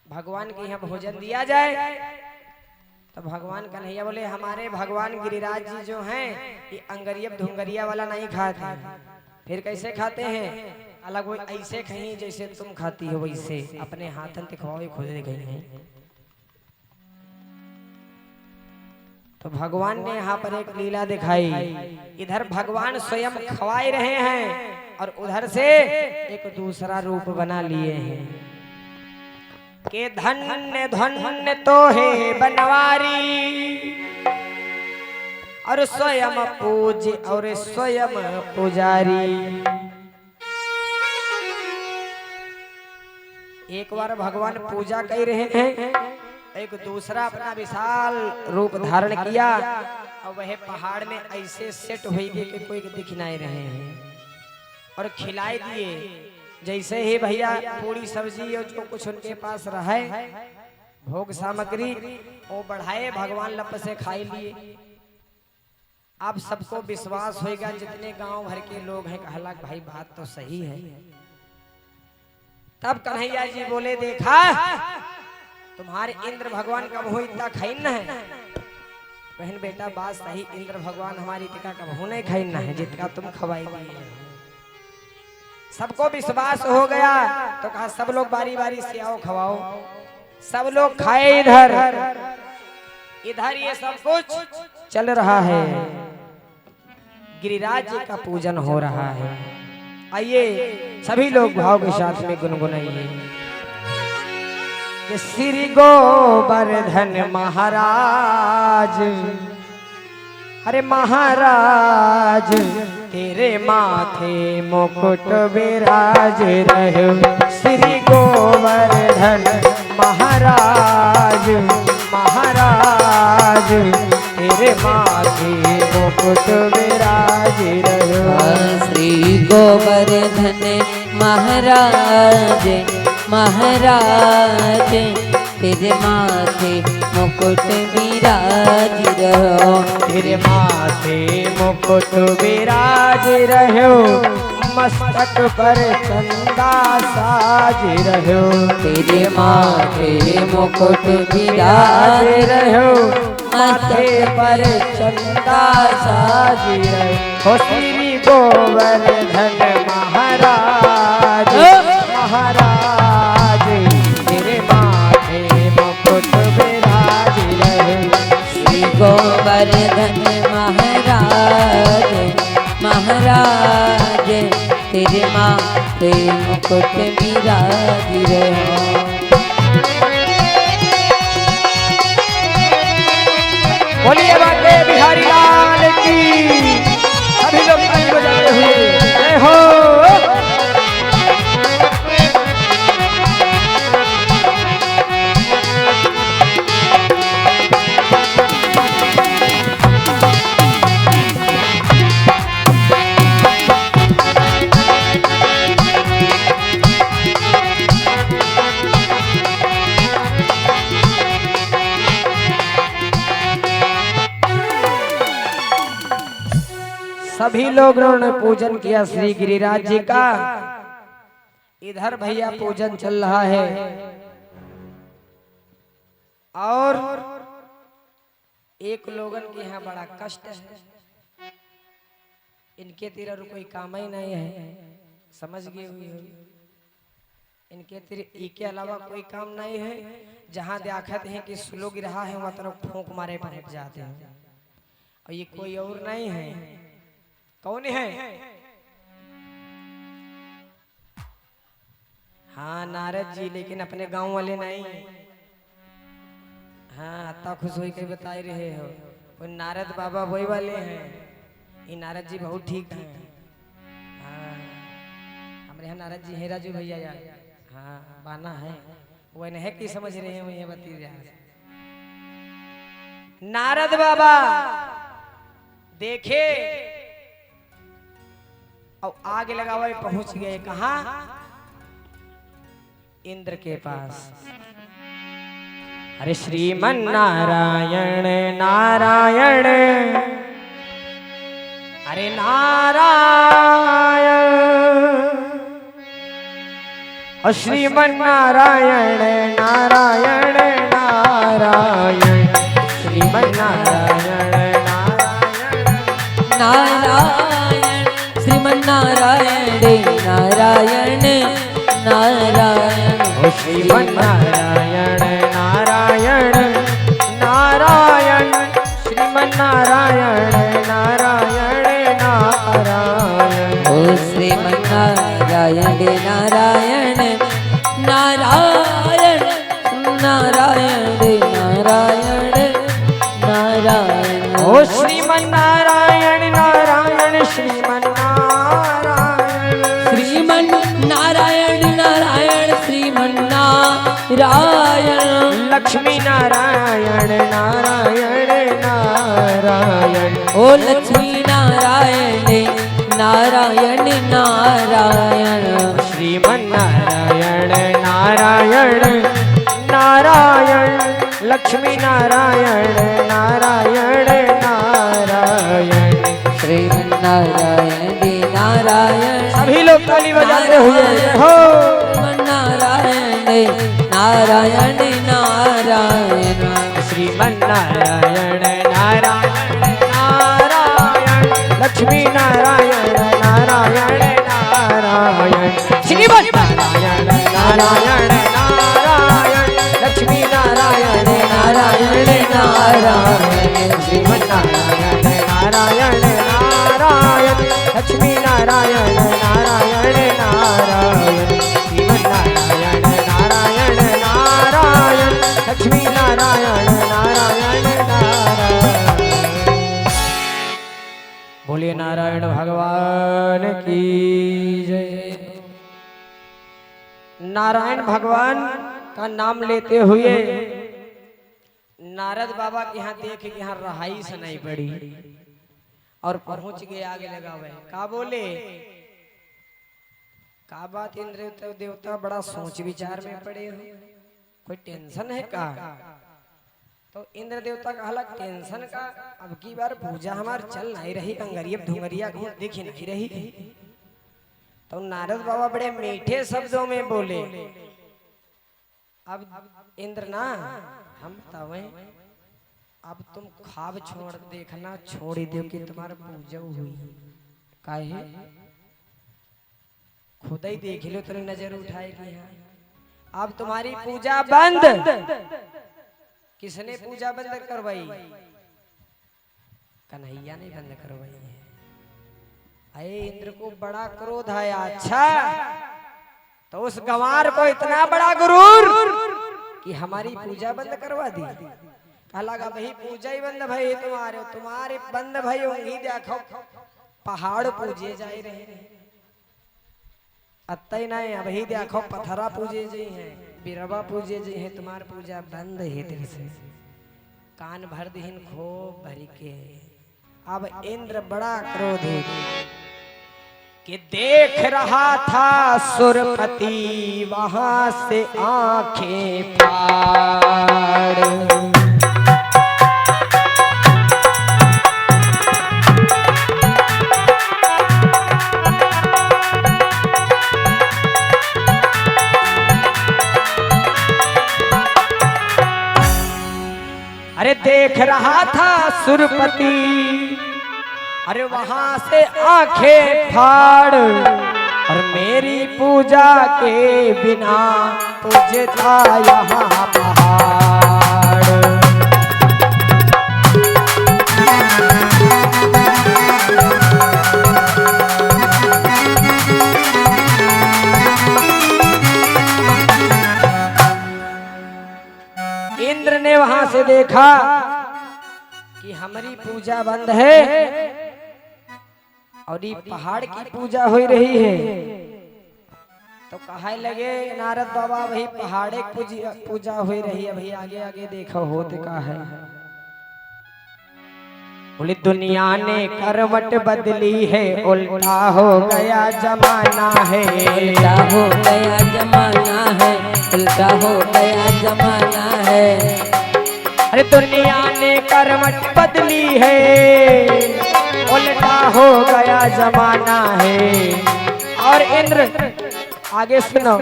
भगवान के यहाँ भोजन दिया जाए। तो भगवान कन्हैया बोले हमारे भगवान गिरिराज जी जो हैं ये अंगरिया धुंगरिया वाला नहीं खाते, फिर कैसे खाते हैं? अलग वो ऐसे कहीं जैसे तुम खाती हो वैसे, अपने हाथन दिखवाओ खुद गई हैं। तो भगवान ने यहाँ पर एक लीला दिखाई। इधर भगवान स्वयं खवाए रहे हैं और उधर से एक दूसरा रूप बना लिए हैं के धन्य धन्य तो है बनवारी, और स्वयं पूज और स्वयं पुजारी। एक बार भगवान पूजा कर रहे हैं, एक दूसरा अपना विशाल रूप धारण किया और वह पहाड़ में ऐसे सेट हुई कि कोई दिख नहीं रहे हैं, और खिलाई दिए। जैसे ही भैया पूरी सब्जी और जो कुछ उनके पास रहे भोग सामग्री वो बढ़ाए, भगवान लप से खाई लिए। आप सबको विश्वास होगा, जितने गांव भर के लोग हैं कहला भाई बात तो सही है। तब कन्हैया जी बोले देखा तुम्हारे इंद्र भगवान का मुँह इतना खाइन है। बहन बेटा बात सही, इंद्र भगवान हमारी टिका का मुँह नहीं खाइन है जितना तुम खवाएगी। सबको विश्वास हो गया तो कहा सब लोग बारी बारी से आओ खवाओ। सब लोग खाए। इधर इधर ये सब कुछ चल रहा है, गिरिराज जी का पूजन हो रहा है। आइए सभी लोग भाव के साथ में गुनगुनाइए कि श्री गोवर्धन महाराज, अरे महाराज तेरे माथे मुकुट विराज रहे। श्री गोवर्धन महाराज, महाराज तेरे माथे मुकुट विराज रहे। श्री गोवर्धन महाराज, महाराज तेरे माथे मुकुट विराज रहो। तेरे माथे मुकुट विराज रहो, मस्तक पर चंदा साज रहो। तेरे माथे मुकुट विराज रहो, माथे पर चंदा साज रहो। श्री गोवर्धन महाराज, महाराज तेरे माथे मुकुट विराज रहो। श्री गोवर्धन महाराज, महाराज तेरे माथे मुकुट विराज रहो। बोलिए बाके बिहारी लाल की। सभी लोग ताली बजाते हुए जय हो। सभी लोगों ने पूजन किया श्री गिरिराज जी का। इधर भैया पूजन चल रहा है, और एक लोगन के यहाँ बड़ा कष्ट है, इनके तीर कोई काम ही नहीं है, समझ गए हुई हो। इनके तीर के अलावा कोई काम नहीं है। जहाँ देखते हैं कि स्लो गिरा है वहाँ तरफ फूंक मारे पलट जाते हैं। और ये कोई और नहीं है, कौन है? हाँ नारद जी, लेकिन अपने गांव वाले नहीं। हाँ इतना खुश हो के बता रहे हो, वो नारद बाबा वही वाले हैं। ये नारद जी बहुत ठीक है। हाँ हमारे यहाँ नारद जी है, राजू भैया यार। हाँ बाना है, वो नहीं कि समझ रहे हैं, वही बती रहा। नारद बाबा देखे और आगे लगा हुआ पहुंच गए कहा? इंद्र के पास। अरे श्रीमन नारायण नारायण, अरे नारायण, और श्रीमन नारायण नारायण नारायण, श्रीमन नारायण नारायण नारायण, श्रीमन नारायण नारायण नारायण, ओ श्रीमन नारायण नारायण नारायण, श्रीमन नारायण नारायण नारायण, ओ श्रीमन नारायण नारायण नारायण नारायण नारायण नारायण, ओ श्रीमन नारायण नारायण, श्रीमन नारायण, श्रीमन नारायण नारायण श्रीमन नारायण, लक्ष्मी नारायण नारायण नारायण, ओ लक्ष्मी नारायण नारायण नारायण, श्रीमन नारायण नारायण नारायण, लक्ष्मी नारायण नारायण नारायण, श्रीमन नारायण नारायण। सभी लोग ताली बजाते हुए हो। श्रीमन नारायण नारायण नारायण, श्रीमन नारायण नारायण नारायण, लक्ष्मी नारायण नारायण नारायण, श्रीमन नारायण नारायण नारायण, लक्ष्मी नारायण नारायण नारायण, श्रीमन नारायण नारायण नारायण, लक्ष्मी नारायण नारायण नारायण, श्रीमन नारायण नारायण नारायण, लक्ष्मी नारायण नारायण नारायण। बोलिए नारायण भगवान की जय। नारायण भगवान का नाम लेते हुए नारद बाबा के यहाँ देख के यहाँ रहाई सुनाई पड़ी और पहुंच गए आगे लगा हुए। का बोले? का बात इंद्र देवता बड़ा सोच विचार में पड़े हो, कोई टेंशन है का? तो इंद्र देवता का हालत टेंशन का, अब की बार पूजा हमार चल नहीं रही, अंगरिया धुंगरिया दिख नहीं रही। तो नारद बाबा बड़े मीठे शब्दों में बोले, अब इंद्र ना हम बतावे, अब तुम ख्वाब छोड़ देखना छोड़ ही दो कि तुम्हारा पूजा हुई। काहे? खुद ही देख लो, तेरी नजर उठाएगी। अब तुम्हारी पूजा बंद। किसने पूजा बंद करवाई? कन्हैया ने बंद करवाई है। अरे इंद्र को बड़ा क्रोध आया। अच्छा तो उस गंवार को इतना बड़ा गुरूर कि हमारी पूजा बंद करवा दी। कहा लगा भाई पूजा ही बंद भाई, तुम्हारे बंद भाई होंगी। देखो पहाड़ पूजे जाए रहे, अतई नहीं अभी देखो पथरा पूजे जी हैं, बिरवा पूजे जी हैं, तुम्हारी पूजा बंद है। दिल से कान भर दीन खूब भरी के। अब इंद्र बड़ा क्रोधी कि देख रहा था सुरपति वहां से आंखें फाड़। अरे देख रहा था सुरपति, अरे वहां से आंखें फाड़, और मेरी पूजा के बिना तुझे था यहाँ पहाड़। इंद्र ने वहां से देखा कि हमारी पूजा बंद है और ये पहाड़ की पूजा हो रही है, तो कहा लगे नारद बाबा वही पहाड़े पूजा हो रही है, भाई आगे आगे देखो होते का है। बोले दुनिया ने करवट बदली है, उल्टा हो गया जमाना है, उल्टा हो गया जमाना है, उल्टा हो गया जमाना है। अरे दुनिया ने करवट बदली है, उल्टा हो गया जमाना है। और इंद्र आगे सुनो,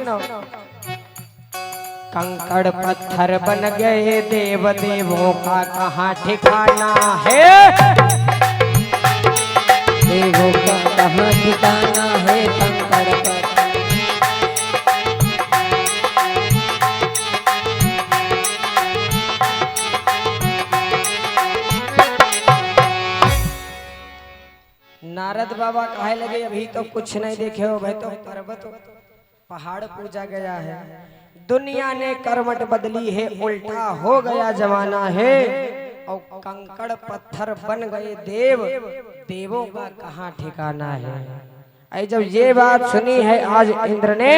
कंकड़ पत्थर बन गए देव, देवों का कहाँ ठिकाना है, देवों का कहाँ ठिकाना है, कंकड़ पत्थर। नारद बाबा कहे लगे अभी तो कुछ नहीं देखे हो भाई, तो पर्वत पहाड़ पूजा गया है, दुनिया ने करवट बदली है, उल्टा हो गया जमाना है, और कंकड़ पत्थर बन गए देव, देवों का कहाँ ठिकाना है। ऐ जब ये बात सुनी है आज इंद्र ने,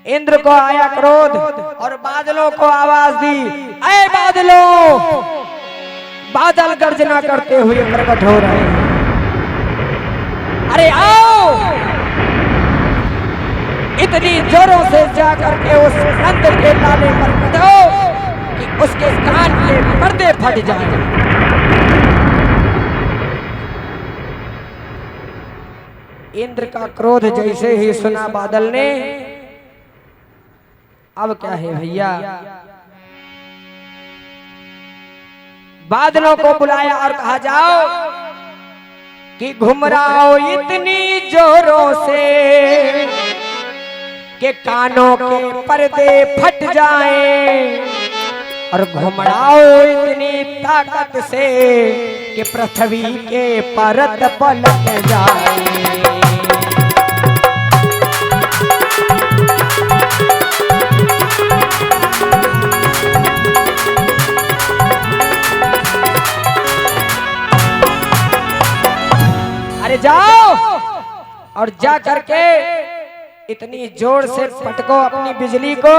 इंद्र को आया क्रोध और बादलों को आवाज दी, ऐ बादलों, बादल गर्जना करते हुए प्रकट हो रहे हैं, अरे आओ इतनी जोरों से जाकर के उस नंद के लाले पर कूदो कि उसके कान के पर्दे फट जाएं। इंद्र का क्रोध जैसे ही सुना बादल ने, अब क्या है भैया, बादलों को बुलाया और कहा जाओ कि घुमराओ इतनी जोरों से कि कानों के पर्दे फट जाएं, और घुमराओ इतनी ताकत से कि पृथ्वी के परत पलट जाए। जाओ और जा करके इतनी जोर से पटको अपनी बिजली को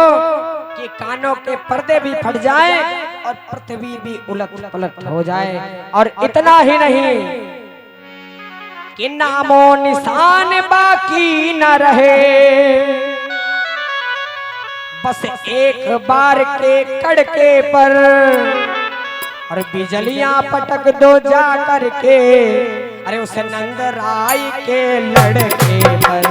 कि कानों के पर्दे भी फट जाएं और पृथ्वी भी उलट पलट हो जाए। और इतना ही नहीं कि नामो निशान बाकी न रहे, बस एक बार के कड़के पर और बिजलियां पटक दो जा करके, अरे उस नंद राय के लड़के पर।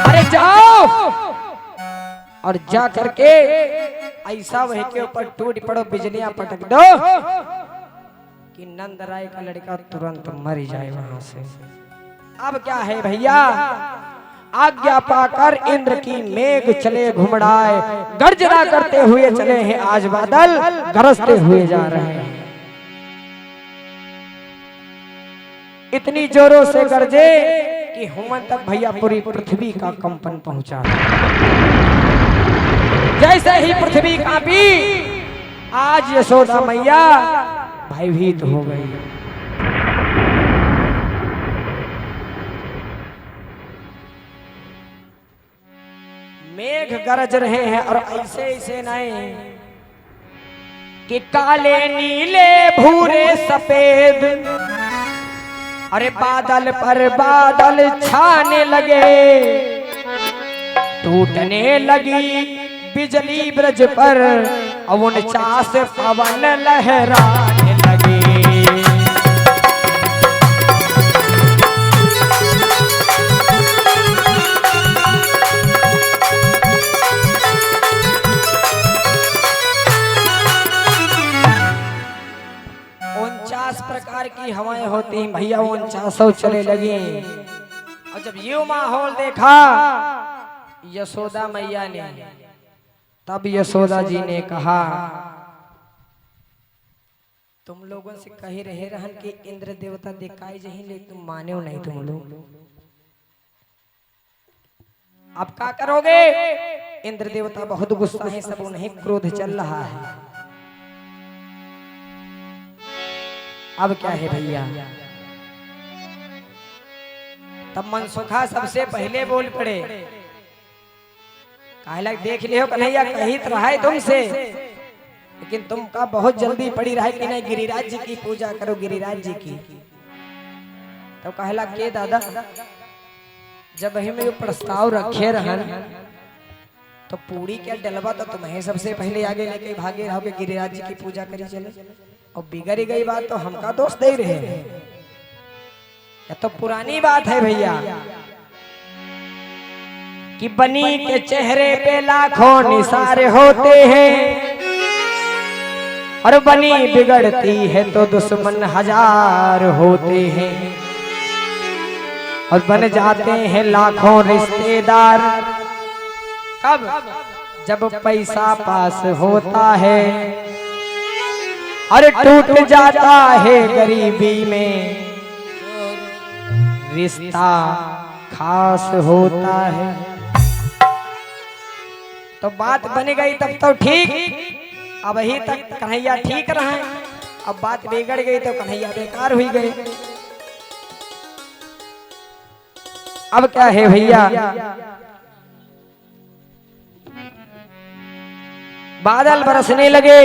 अरे जाओ और जा करके ऐसा वही के ऊपर टूट पड़ो, बिजलियां पटक दो कि नंद राय का लड़का तुरंत मर जाए वहां से। अब क्या है भैया, आज्ञा पाकर इंद्र की मेघ चले घुमड़ाए, गर्जना करते हुए चले हैं आज बादल, गरजते हुए जा रहे हैं। इतनी जोरों से गरजे कि हुमन तक भैया पूरी पृथ्वी का कंपन पहुंचा। जैसे ही पृथ्वी कांपी, आज यशोदा मैया भयभीत हो गई। मेघ गरज रहे हैं और ऐसे ऐसे नहीं कि काले नीले भूरे सफेद, अरे बादल पर बादल छाने लगे, टूटने लगी बिजली ब्रज पर, अब 49 पवन लहराने लगे। प्रकार की हवाएं होती हैं भैया, 49 चले लगी। और जब ये माहौल देखा यशोदा मैया ने, तब यशोदा जी ने कहा तुम लोगों से कही रहे रहन कि इंद्र देवता दिखाई जही, लेकिन तुम माने नहीं तुम लोग। अब क्या करोगे? इंद्र देवता बहुत गुस्सा है, सब उन्हें क्रोध चल रहा है। अब क्या है भैया? तब मनसुखा सबसे पहले बोल पड़े, कहला देख लियो कन्हैया, कही तो रहा है तुमसे, लेकिन तुमका बहुत जल्दी पड़ी रहा है कि नहीं गिरिराज जी की पूजा करो, गिरिराज जी की। तो कहला के दादा, जब हमें प्रस्ताव रखे रहन तो पूरी क्या डलवा, तो तुम्हें सबसे पहले आगे लेके भागे रहोगे गिरिराज जी की पूजा करी चले, और बिगड़ गई बात तो हमका दोष दे रहे हैं। या तो पुरानी बात है भैया कि बनी के चेहरे पे लाखों निसारे होते हैं, और बनी बिगड़ती है तो दुश्मन हजार होते हैं, और बन जाते हैं लाखों रिश्तेदार कब? जब पैसा पास होता है, और टूट जाता है गरीबी में रिश्ता खास होता है। तो बात बन गई तब तो ठीक, अब ही तक कन्हैया ठीक रहे, अब बात बिगड़ गई तो कन्हैया बेकार हुई गए। अब क्या है भैया? बादल बरसने लगे,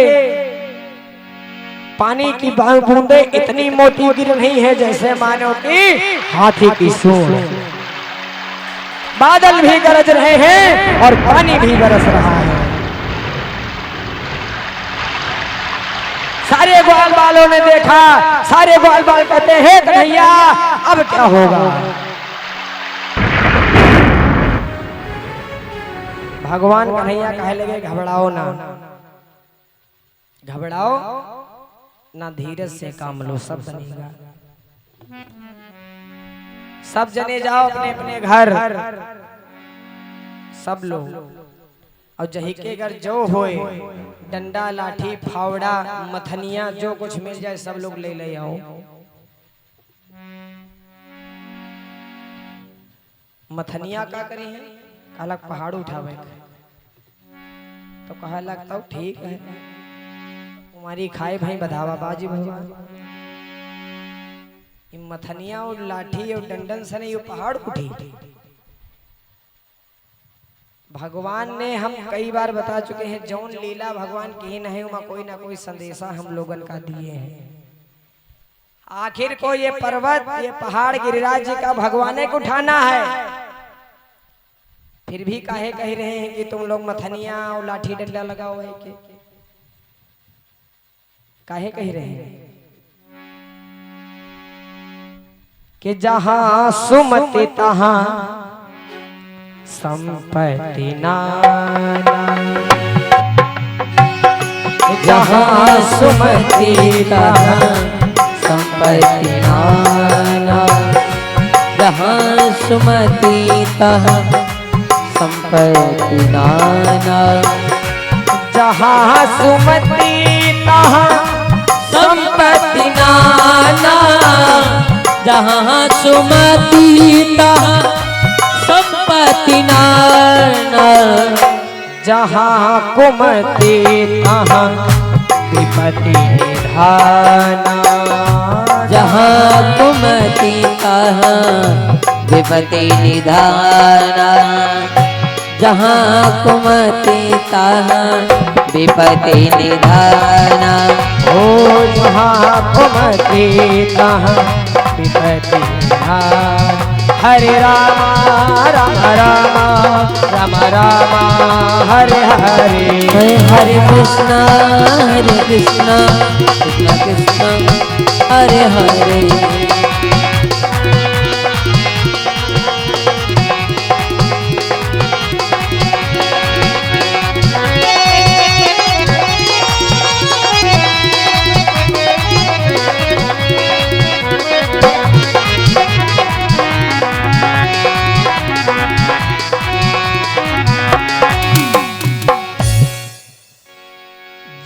पानी की बूंदे इतनी मोटी गिर रही है जैसे मानो कि हाथी की सूंड। बादल भी गरज रहे हैं और पानी भी बरस रहा है। सारे ग्वाल बालों ने देखा, सारे ग्वाल बाल कहते हैं कन्हैया अब क्या होगा? भगवान कन्हैया कहे लगे घबराओ ना, घबराओ ना, धीरज से काम लो, सब बनेगा। सब जने जाओ अपने अपने घर, सब लोग, और जही के घर जो होए डंडा लाठी फावड़ा मथनिया जो कुछ मिल जाए सब लोग ले ले आओ। मथनिया का करी है? अलग पहाड़ उठावे, तो कहा लगता हूँ ठीक है तुम्हारी खाए भाई बधावा बाजी भगवान। मथनिया और लाठी और डंडन से नहीं पहाड़ उठी। भगवान ने हम कई बार बता चुके हैं, जौन लीला भगवान की ही नहीं उमा कोई ना कोई संदेशा हम लोगन का दिए हैं। आखिर को ये पर्वत ये पहाड़ गिरिराज जी का भगवान को उठाना है, फिर भी काहे कह रहे हैं कि तुम लोग मथनिया और लाठी डंडा लगाओ है के? काहे कह रहे हैं कि जहां सुमति तहां संपत्ति नाना, जहां सुमति तहां संपत्ति नाना, जहां सुमति तहां संपत्ति नाना, जहां सुमति तहां संपत्ति नाना, जहां सुमति तहां संपत्ति नाना, जहां कुमति तहां विपत्ति निधाना, जहां कुमति तहां विपत्ति निधाना, जहां कुमति तहां विपत्ति निधाना, ओ जहां कुमति तहां विपत्ति निधाना, हरे राम राम राम राम राम हरे हरे। हरे कृष्णा कृष्णा कृष्णा हरे हरे।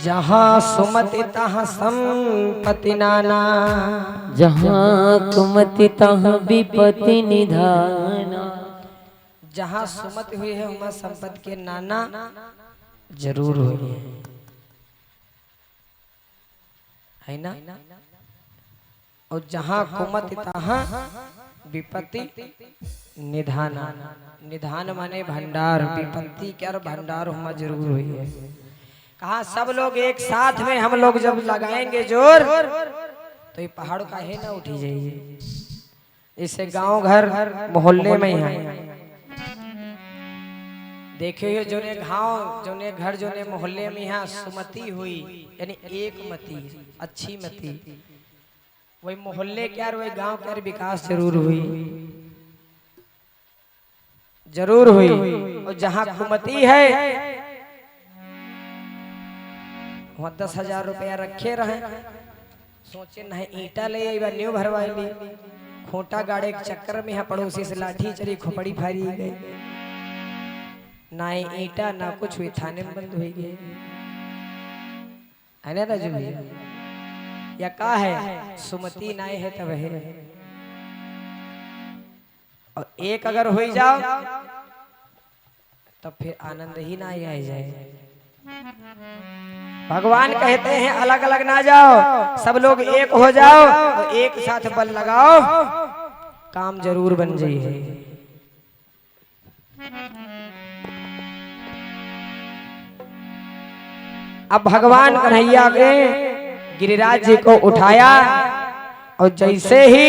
जहाँ सुमति तहाँ संपत्ति नाना, जहाँ कुमति तहाँ विपत्ति निधाना। जहाँ सुमति हुई है वहाँ संपत्ति के नाना जरूर हुई है ना। और जहाँ कुमति तहाँ विपत्ति निधाना। निधान माने भंडार, विपत्ति क्या भंडार वहाँ जरूर हुई है। कहा सब लोग एक साथ में हम लोग जब लगाएंगे जोर तो ये पहाड़ का है ना उठी जाइए। इसे गांव घर मोहल्ले में ही है। देखिए जोने गांव जोने घर जोने मोहल्ले में यहाँ सुमति हुई यानी एक मती अच्छी मती, वही मोहल्ले क्या वही गांव क्या विकास जरूर हुई जरूर हुई। और जहाँ कुमति है वहाँ 10,000 रुपया रखे रहे, सोचे नहीं ईटा ले न्यू भरवाई ली, खोटा गाड़े के चक्कर में यहाँ पड़ोसी से लाठी चली खोपड़ी फाड़ी गई, ना ईटा ना कुछ हुई, थाने में बंद हुई गई है ना राजू भैया। या का है सुमति नाय है तब है। और एक अगर हो जाओ तो फिर आनंद ही ना आ जाए। भगवान कहते हैं अलग अलग ना जाओ, सब लोग एक हो जाओ और एक साथ बल लगाओ, काम जरूर बन जाइए। अब भगवान कन्हैया के गिरिराज जी को उठाया और जैसे ही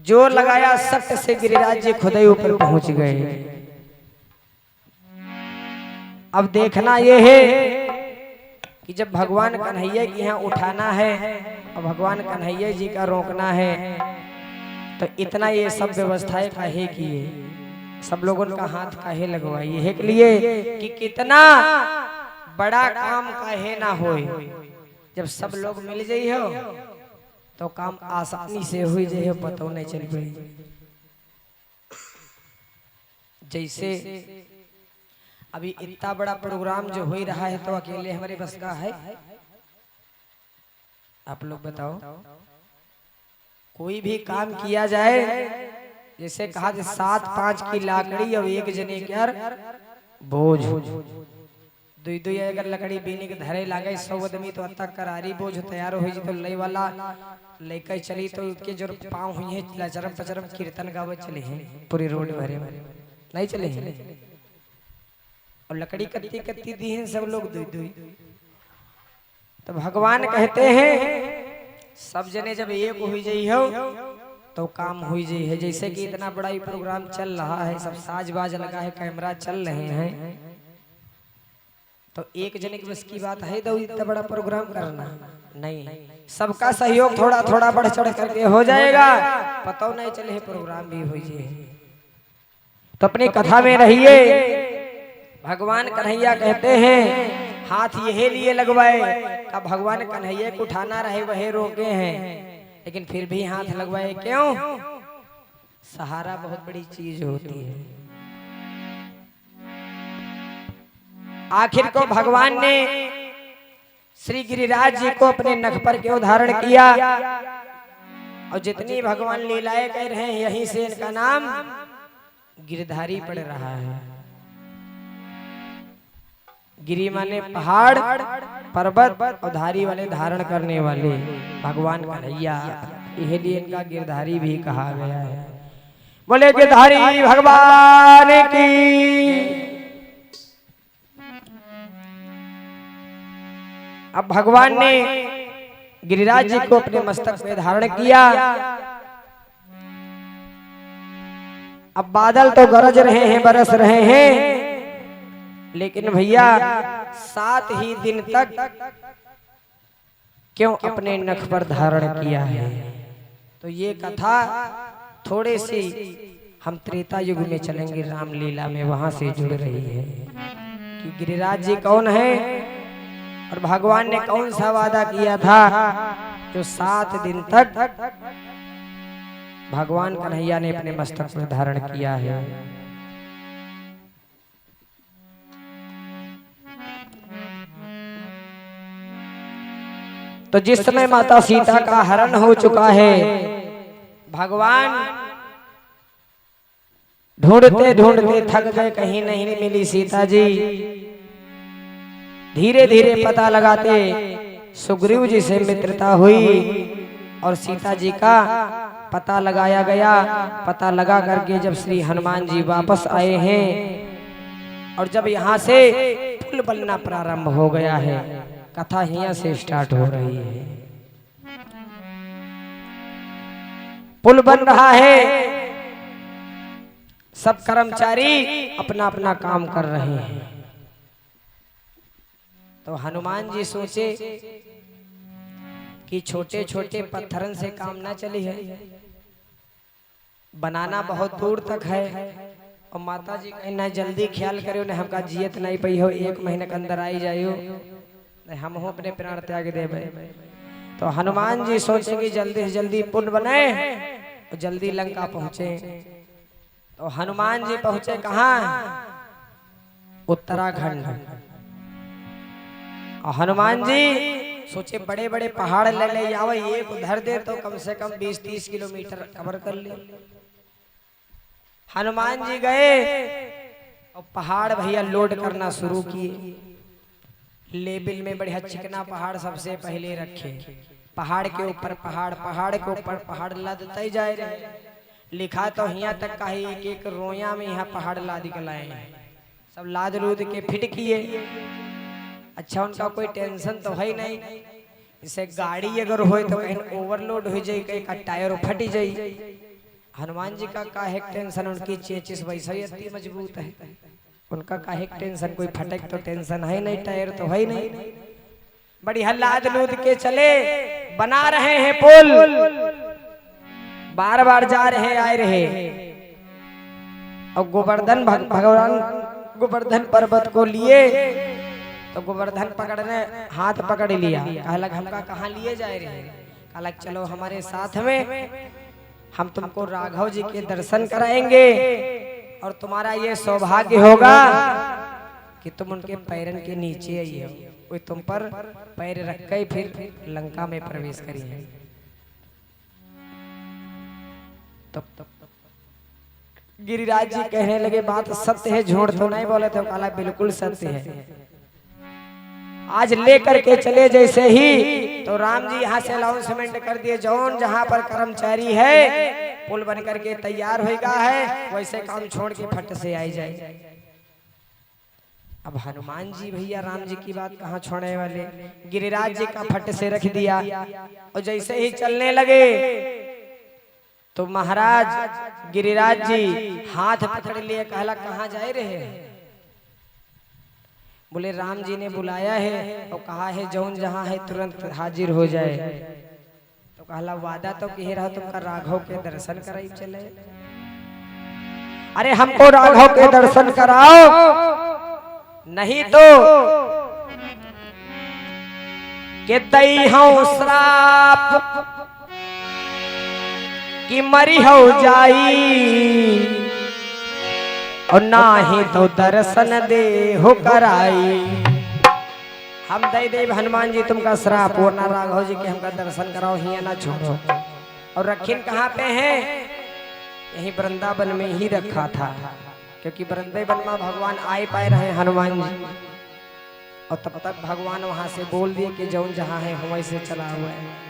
जोर लगाया सख्त से गिरिराज जी खुद ही ऊपर पहुंच गए। अब देखना ये है कि जब भगवान कन्हैया की यहाँ उठाना है और भगवान कन्हैया जी का रोकना है तो इतना ये सब व्यवस्थाएं काहे किए, सब लोगों का हाथ काहे लगवाई है के लिए कि कितना बड़ा काम काहे ना होए। जब सब लोग मिल जाई हो तो काम आसानी से हुई जाए, पता नहीं चल पाई। जैसे अभी इतना बड़ा प्रोग्राम जो हो ही रहा है तो अकेले हमारे बस का है? आप लोग बताओ। कोई भी काम किया जाए जैसे कहा 7-5 की लाकड़ी और एक जने क्या बोझ, दुई अगर लकड़ी बीने के धरे लागे 100 आदमी तो अत्ता करारी बोझ तैयार हो तो लई वाला लेकर चली तो उसके जो पाँव हुई है लचरम पचरम कीर्तन गावे चले हैं पूरी रोड भरे नहीं चले हैं। और लकड़ी कत्ती कत्ती दी हैं सब लोग दुई दुई। तो भगवान कहते हैं सब जने जब एक हुई जाई हो तो काम हुई जाई है। जैसे कि इतना बड़ा ही प्रोग्राम चल रहा है, सब साज बाज लगा है, कैमरा चल रहे हैं, तो एक जने की बस की बात है तो इतना बड़ा प्रोग्राम करना नहीं। सबका सहयोग थोड़ा थोड़ा बढ़ चढ़ करके हो जाएगा, पता नहीं चले प्रोग्राम भी हो जाए। तो अपनी कथा में रहिए। भगवान कन्हैया कहते हैं हाथ यही लिए लगवाए का भगवान कन्हैया को उठाना रहे वही रोके हैं, लेकिन फिर भी हाथ लगवाए क्यों? सहारा बहुत बड़ी चीज होती है। आखिर को भगवान ने श्री गिरिराज जी को अपने नख पर क्यों धारण किया और जितनी भगवान लीलाएं कर रहे हैं यहीं से इनका नाम गिरधारी पड़ रहा है। गिरी माने पहाड़ पर्वत और धारी वाले धारण करने वाले भगवान कन्हैया, यह लिए इनका गिरधारी भी कहा गया है। बोले गिरधारी भगवान की। अब भगवान ने गिरिराज जी को अपने मस्तक पे धारण किया अब बादल तो गरज रहे हैं, बरस रहे हैं, लेकिन भैया 7 ही दिन तक क्यों अपने नख पर धारण किया है। तो ये कथा थोड़े सी हम त्रेता युग में चलेंगे, रामलीला में वहां से जुड़ रही है कि गिरिराज जी कौन है और भगवान ने कौन सा वादा किया था जो 7 दिन तक भगवान कन्हैया ने अपने मस्तक पर धारण किया है। तो जिस समय माता सीता का हरण हो चुका है, भगवान ढूंढते ढूंढते थक गए, कहीं नहीं मिली सीता जी। धीरे धीरे पता लगाते सुग्रीव जी से मित्रता हुई और सीता जी का पता लगाया गया। पता लगा करके जब श्री हनुमान जी वापस आए हैं और जब यहाँ से पुल बनना प्रारंभ हो गया है, कथा यहाँ से स्टार्ट हो रही है। पुल बन रहा है, सब कर्मचारी अपना अपना काम कर रहे हैं। तो हनुमान जी सोचे कि छोटे छोटे पत्थरन से काम ना चली है, बनाना बहुत दूर तक है। और माता जी कहना जल्दी ख्याल करो न हमका जियत नहीं पई हो, 1 महीने के अंदर आई जाइयो, हम हो अपने प्राण त्याग देवे। तो हनुमान जी सोचे कि जल्दी से जल्दी पुल बने और जल्दी लंका पहुंचे। तो हनुमान जी पहुंचे कहाँ? उत्तराखंड। और हनुमान जी सोचे बड़े बड़े पहाड़ ले ले आओ, एक उधर दे तो कम से कम 20-30 किलोमीटर कवर कर ले। हनुमान जी गए और पहाड़ भैया लोड करना शुरू किए। लेबिल में बढ़िया चिकना पहाड़ सबसे पहले रखे, पहाड़ के ऊपर पहाड़, पहाड़ के ऊपर पहाड़ लदते जाए रहे। लिखा तो यहाँ तक का एक एक रोया में यहाँ पहाड़ लाद के लाए, सब लाद लूद के फिट किए। अच्छा उनका कोई टेंशन तो है नहीं, जैसे गाड़ी अगर हो तो कहीं ओवरलोड हो जाए, कहीं का टायर फट जाए। हनुमान जी का काहे टेंशन, उनकी चेचिस वैसे ही इतनी मजबूत है, उनका काहे टेंशन, कोई फटक तो टेंशन है नहीं, टायर तो है नहीं। बड़ी हल्लाद लूद के चले, बना रहे हैं पुल, बार बार जा रहे आए रहे। और गोवर्धन भगवान गोवर्धन पर्वत को लिए तो गोवर्धन पकड़ने हाथ पकड़ लिया, कहलक हमका कहाँ लिए जाए रहे? कहलक चलो हमारे साथ में, हम तुमको राघव जी के दर्शन कराएंगे और तुम्हारा ये सौभाग्य होगा कि तुम उनके पैरन के नीचे आइए, कोई तुम पर पैर रख के फिर लंका में प्रवेश करिए। तब गिरिराज जी कहने लगे बात सत्य है, झूठ तो नहीं बोले थे। काला बिल्कुल सत्य है, आज लेकर के चले जैसे ही तो राम जी यहाँ से अनाउंसमेंट कर दिए, जौन जहाँ पर कर्मचारी है पुल बन करके तैयार हो गया है, वैसे काम छोड़ के फट से आई जाए। अब हनुमान जी भैया राम जी की बात कहाँ छोड़ने वाले, गिरिराज जी का फट से रख दिया। और जैसे ही चलने लगे तो महाराज गिरिराज जी हाथ पकड़ लिए, कहला कहाँ जाए रहे? बोले राम जी ने बुलाया है और कहा है जौन जहाँ है तुरंत हाजिर हो जाए। तो कहला वादा तो कह रहा तुमका राघव के दर्शन कराई चले। अरे हमको राघव के दर्शन कराओ, नहीं तो के दई हूं श्राप कि मरी हो जाई और ना ही तो दर्शन दे हो कराई। हम दे देव हनुमान जी तुमका श्राप, वरना राघव जी के हमका दर्शन कराओ, हिया ना छोड़ो। और रखीन कहाँ पे है? यही वृंदावन में ही रखा था, क्योंकि वृंदावन में भगवान आए पाए रहे हनुमान जी। और तब तक भगवान वहां से बोल दिए कि जौन जहाँ है हम वैसे चला हुआ है।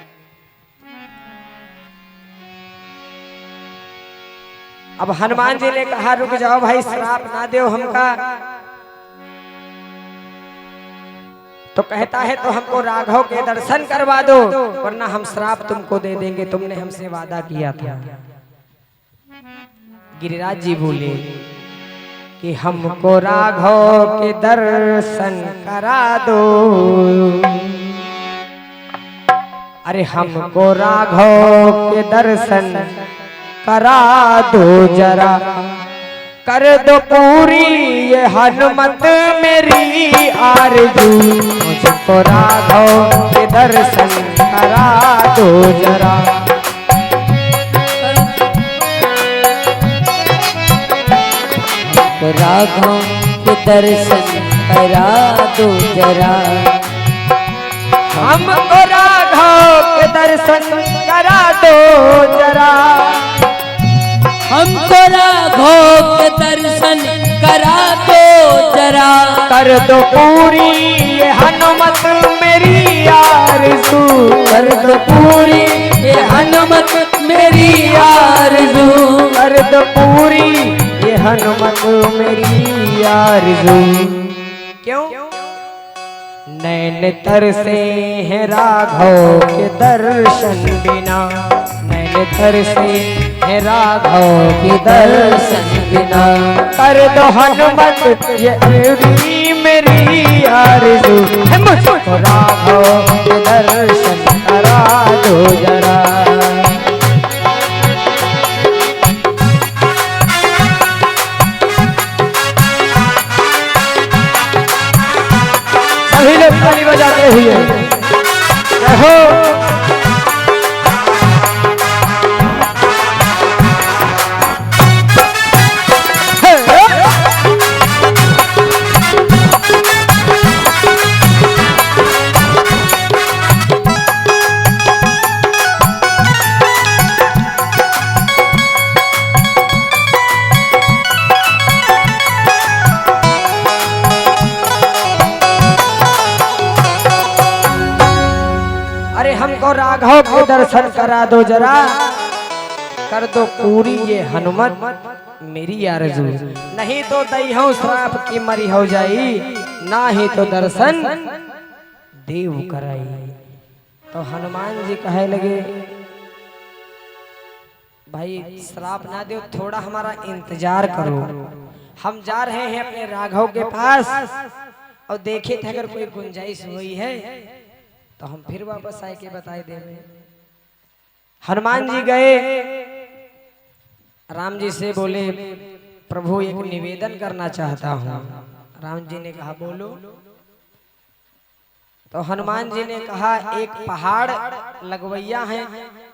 अब हनुमान जी ने कहा रुक जाओ भाई, श्राप ना दो हमका। तो कहता है तो हमको राघव के दर्शन करवा दो, वरना हम श्राप तुमको दे देंगे, तुमने हमसे वादा किया था। गिरिराज जी बोले कि हमको राघव के दर्शन करा दो। अरे हमको राघव के दर्शन करा दो जरा, कर दो पूरी ये हनुमत मेरी आरज़ू। मुझको राघव के दर्शन करा दो जरा। राघव के दर्शन करा दो जरा, हमको राघव के दर्शन करा दो जरा, हमको राघव के दर्शन करा दो जरा, कर दो पूरी ये हनुमत मेरी आरज़ू। कर दो पूरी ये हनुमत मेरी आरज़ू, कर दो पूरी ये हनुमत मेरी आरज़ू। क्यों? नैन तरसे हैं राघव के दर्शन बिना, नैन तरसे हैं राघव के दर्शन बिना, कर दो हनुमत ये मेरी आरज़ू। मुझको राघव के दर्शन करा दो जरा। सभी लोग ताली बजाते हुए जय हो। अरे हमको राघव के दर्शन करा दो जरा, कर दो पूरी ये हनुमत मेरी आरज़ू। नहीं तो दईहूं श्राप की मरी हो जाई, ना ही तो दर्शन देव कराई। तो हनुमान जी कहे लगे भाई श्राप ना दो, थोड़ा हमारा इंतजार करो। हम जा रहे हैं अपने राघव के पास और देखे थे अगर कोई गुंजाइश हुई है तो हम फिर वापस आए के बताए देवे। हनुमान जी गए, राम जी से बोले प्रभु एक निवेदन करना चाहता हूँ। राम जी ने कहा बोलो। तो हनुमान जी ने कहा एक पहाड़ लगवैया है,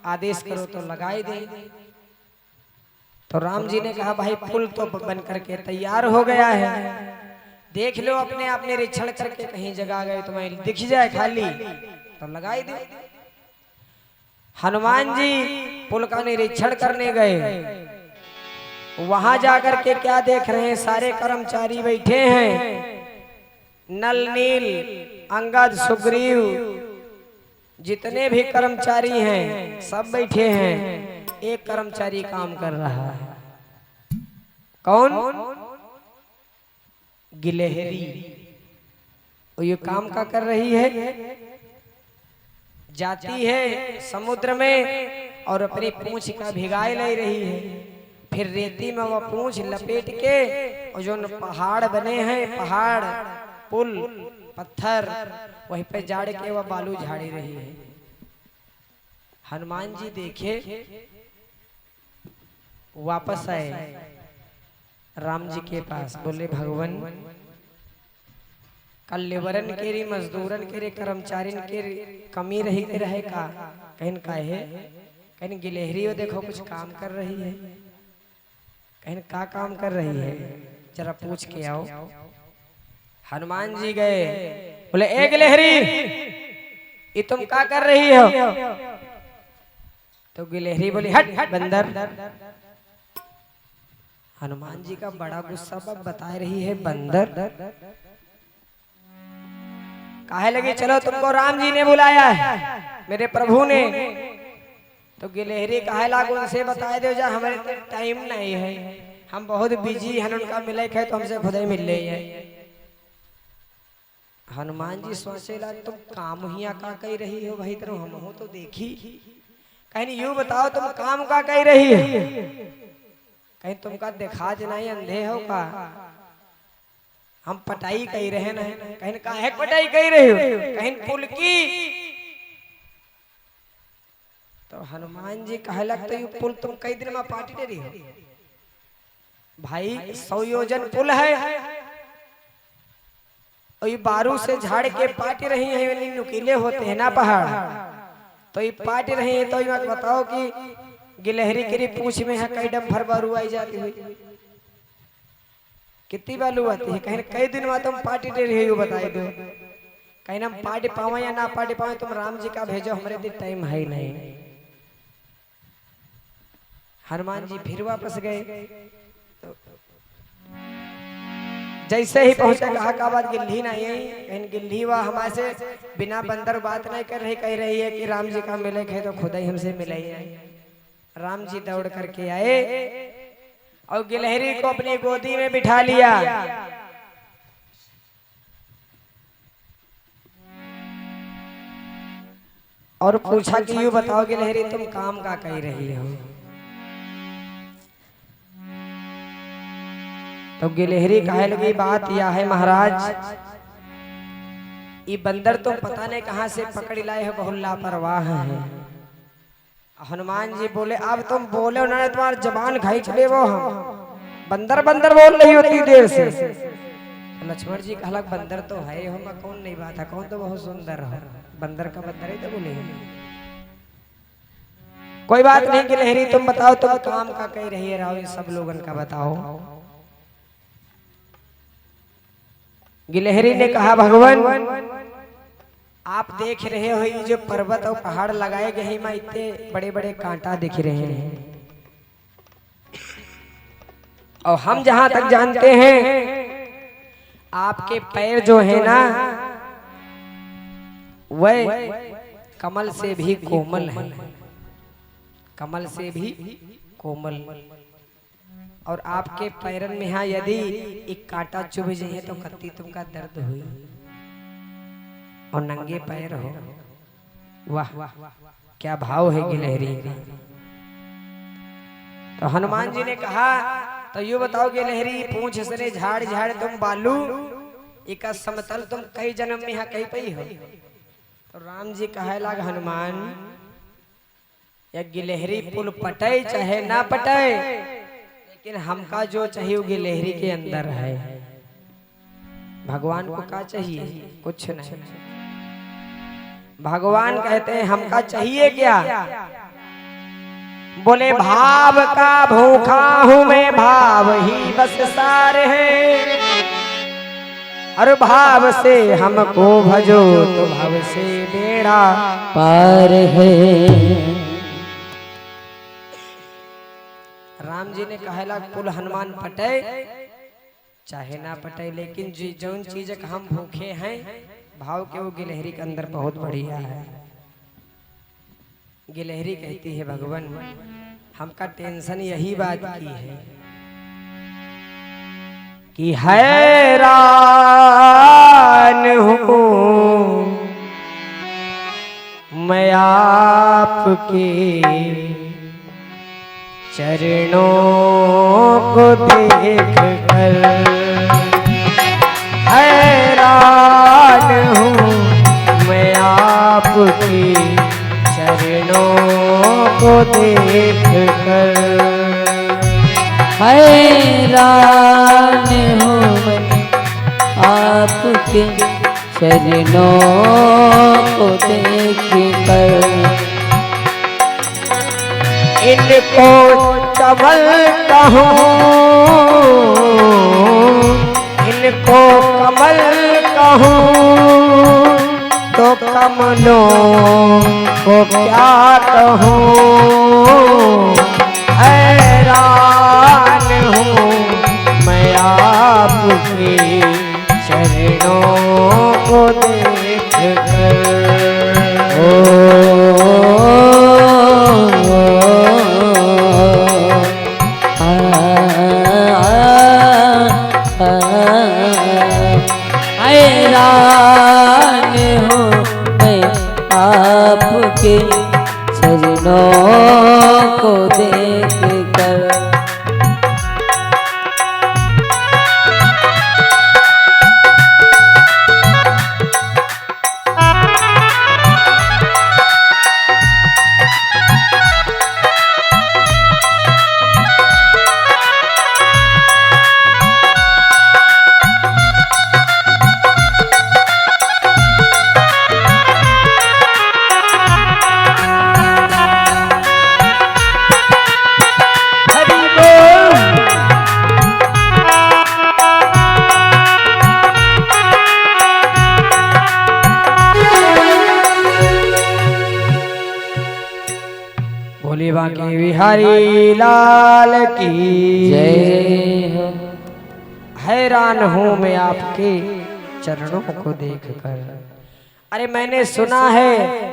आदेश करो तो लगाई दे। तो राम जी ने कहा भाई पुल तो बन करके तैयार हो गया है, देख लो अपने आप निरीक्षण करके कहीं जगह गए तुम्हें दिख जाए खाली तो लगाई दे। हनुमान जी पुल का निरीक्षण करने गए, वहां जाकर के क्या देख रहे हैं, सारे कर्मचारी बैठे हैं, नल नील अंगद सुग्रीव जितने भी कर्मचारी हैं सब बैठे हैं। एक कर्मचारी काम कर रहा है, कौन? गिलहरी। और ये काम का कर रही है, जाती है समुद्र में और अपनी पूंछ का भिगाई ले रही है, फिर रेती में वह पूंछ लपेट के और जो पहाड़ बने हैं, पहाड़ पुल पत्थर वहीं पे जाड़ के वह बालू झाड़ी रही है। हनुमान जी देखे, वापस आए राम जी के पास, बोले भगवान कल लेबरन के रे मजदूरन के रे कर्मचारिन के कमी रही रहे का कहीं काहे, कहीं गिलहरी हो देखो कुछ काम कर रही है, कहीं का काम कर रही है जरा पूछ के आओ। हनुमान जी गए, बोले ए गिलहरी ये तुम क्या कर रही हो? तो गिलहरी बोली हट हट बंदर। हनुमान जी का बड़ा गुस्सा बता रही है बंदर। काहे लगी, चलो तुमको राम जी ने बुलाया है, मेरे प्रभु ने। तो गिलहरी काहे लागू उनसे बताए दो जा, हमारे टाइम नहीं है, हम बहुत बिजी हैं, उनका मिले है तो हमसे खुद ही मिल रही है। हनुमान जी सोचेला तुम काम ही का कही रही हो भाई, तेरे हम हो तो देखी, कहीं यूं बताओ तुम काम का कही रही है? कहीं तुमका देखा ज नहीं अंधे हो का? हम पटाई कही रहे न, कहीं काहे पटाई कही रहे हो? कहीं पुल की। तो हनुमान जी कहे लगते ये पुल तुम कई दिन में पाटी दे रही हो भाई? 100 योजन पुल है और ये बारू से झाड़ के पाटी रही है, यानी नुकीले होते हैं ना पहाड़, तो ये पाटी रही है। तो ये मत बताओ कि गिलहरी की पूछ में है कई डम भर बारू आई जाती हुई, कितनी बालू आती है? कहीं कई दिन में तुम पार्टी दे रही हो बताई दो। कहीं हम पार्टी पावे या ना पार्टी पावे, तुम राम जी का भेजो, हमारे दिन टाइम है ही नहीं। हनुमान जी फिर वापस गए। तो जैसे ही पहुंचे कहा का बात गिल्ली नहीं है, कहीं गिल्ली वह हमारे से बिना बंदर बात नहीं कर रही, कह रही है कि राम जी का मिले है तो खुद ही हमसे मिले ही नहीं। राम जी दौड़ करके आए और गिलहरी को अपनी गोदी में बिठा लिया। और पूछा कि यूं बताओ गिलहरी तुम काम का कह रही हो? तो गिलहरी कहे लगी बात यह है महाराज, ये बंदर तो पता नहीं कहां से पकड़ लाए है, बहुत लापरवाह है। हनुमान जी बोले अब तुम बोले उन्होंने तुम्हारी जबान खींच ले, वो हम बंदर बंदर बोल रही होती देर से। तो लक्ष्मण जी कहला बंदर तो है हो, मैं कौन नहीं बात है, कौन तो बहुत सुंदर है, बंदर का बंदर ही तो बोले। कोई बात नहीं गिलहरी तुम बताओ तुम काम का कह रही है, राव सब लोगन का बताओ। गिलहरी ने कहा भगवान आप देख रहे हो ये जो पर्वत और पहाड़ लगाए गए हैं, मैं इतने बड़े बड़े कांटा दिख रहे हैं, और हम जहां तक जानते हैं आपके पैर जो है ना वह कमल से भी कोमल है, कमल से भी कोमल। और आपके पैरन में यहाँ यदि एक कांटा चुभ जाए तो कत्ती तुमका दर्द हुई, और नंगे पैर हो। वाह क्या भाव है गिलहरी। तो हनुमान जी ने कहा तो यू बताओ गिलहरी पूंछ से झाड़ झाड़ तुम बालू एक समतल तुम कई जन्म में यहाँ कहीं पई हो? तो राम जी कहे लाग हनुमान या गिलहरी पुल पटे चाहे ना पटे, लेकिन हमका जो चाहिए वो गिलहरी के अंदर है। भगवान को क्या चाहिए? कुछ नहीं। भगवान कहते हैं हमका चाहिए क्या? बोले भाव का भूखा हूं मैं, भाव ही बस सार है, और भाव से हमको भजो तो भाव से बेड़ा पार है। राम जी ने कहेला कुल हनुमान पटे चाहे ना पटे, लेकिन जौन चीज का हम भूखे हैं भाव के वो गिलहरी के अंदर बहुत बढ़िया है। गिलहरी कहती है भगवान हमका टेंशन यही बात की है कि हैरान हूँ मैं आपके चरणों को देख कर, हैरान हूँ मैं आपके चरणों को देख कर, हैरान हूँ मैं आपके चरणों को देख कर। इनको कमल कहूँ, इनको कमल कहूँ तो कमलों को क्या कहूँ, हैरान हूँ मैं आपके चरणों को देख कर। हैरान हूँ मैं आपके चरणों को देख कर। बोले बांके बिहारी लाल की जय हो। हैरान हूँ मैं आपके चरणों को देखकर। अरे मैंने सुना है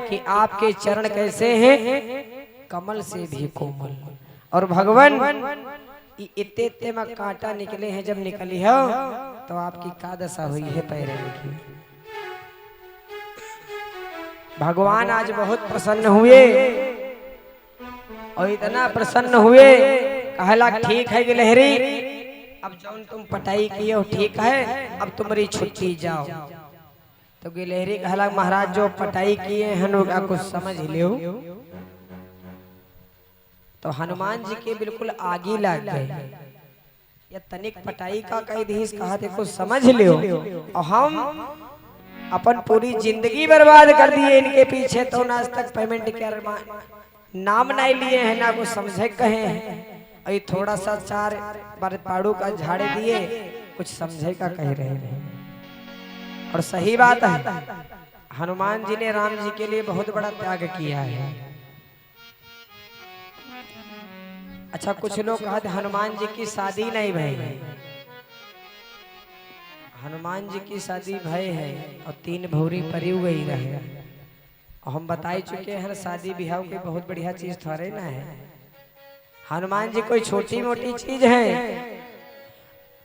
कि आपके चरण कैसे हैं, कमल से भी कोमल। और भगवान इतने इतने में कांटा निकले हैं, जब निकली हो तो आपकी का दशा हुई है पैरों की। भगवान आज बहुत प्रसन्न हुए और इतना प्रसन्न हुए, कहला ठीक है गिलहरी, अब जौन तुम पटाई किए हो ठीक है, अब तुम्हारी छुट्टी जाओ। तो गिलहरी कहला महाराज जो पटाई किए हैं कुछ समझ लो। तो हनुमान जी के बिल्कुल आगे लग गए, या तनिक पटाई का कह दी कहा थे कुछ समझ लो, और हम अपन पूरी जिंदगी बर्बाद कर दिए इनके पीछे, तो आज तक पेमेंट कर नाम नहीं लिए हैं, ना कुछ समझे कहे हैं। अभी थोड़ा सा चार बार पाड़ू का झाड़े दिए, कुछ समझे का कह रहे हैं। और सही बात है, हनुमान जी ने राम जी के लिए बहुत बड़ा त्याग किया है। अच्छा, कुछ लोग कहते हनुमान जी की शादी नहीं भई, हनुमान जी की शादी भय है और 3 भौरी परी गई रहे। और हम बताई चुके हैं शादी ब्याह के बहुत बढ़िया चीज थोड़े ना है। हनुमान जी कोई छोटी मोटी चीज है।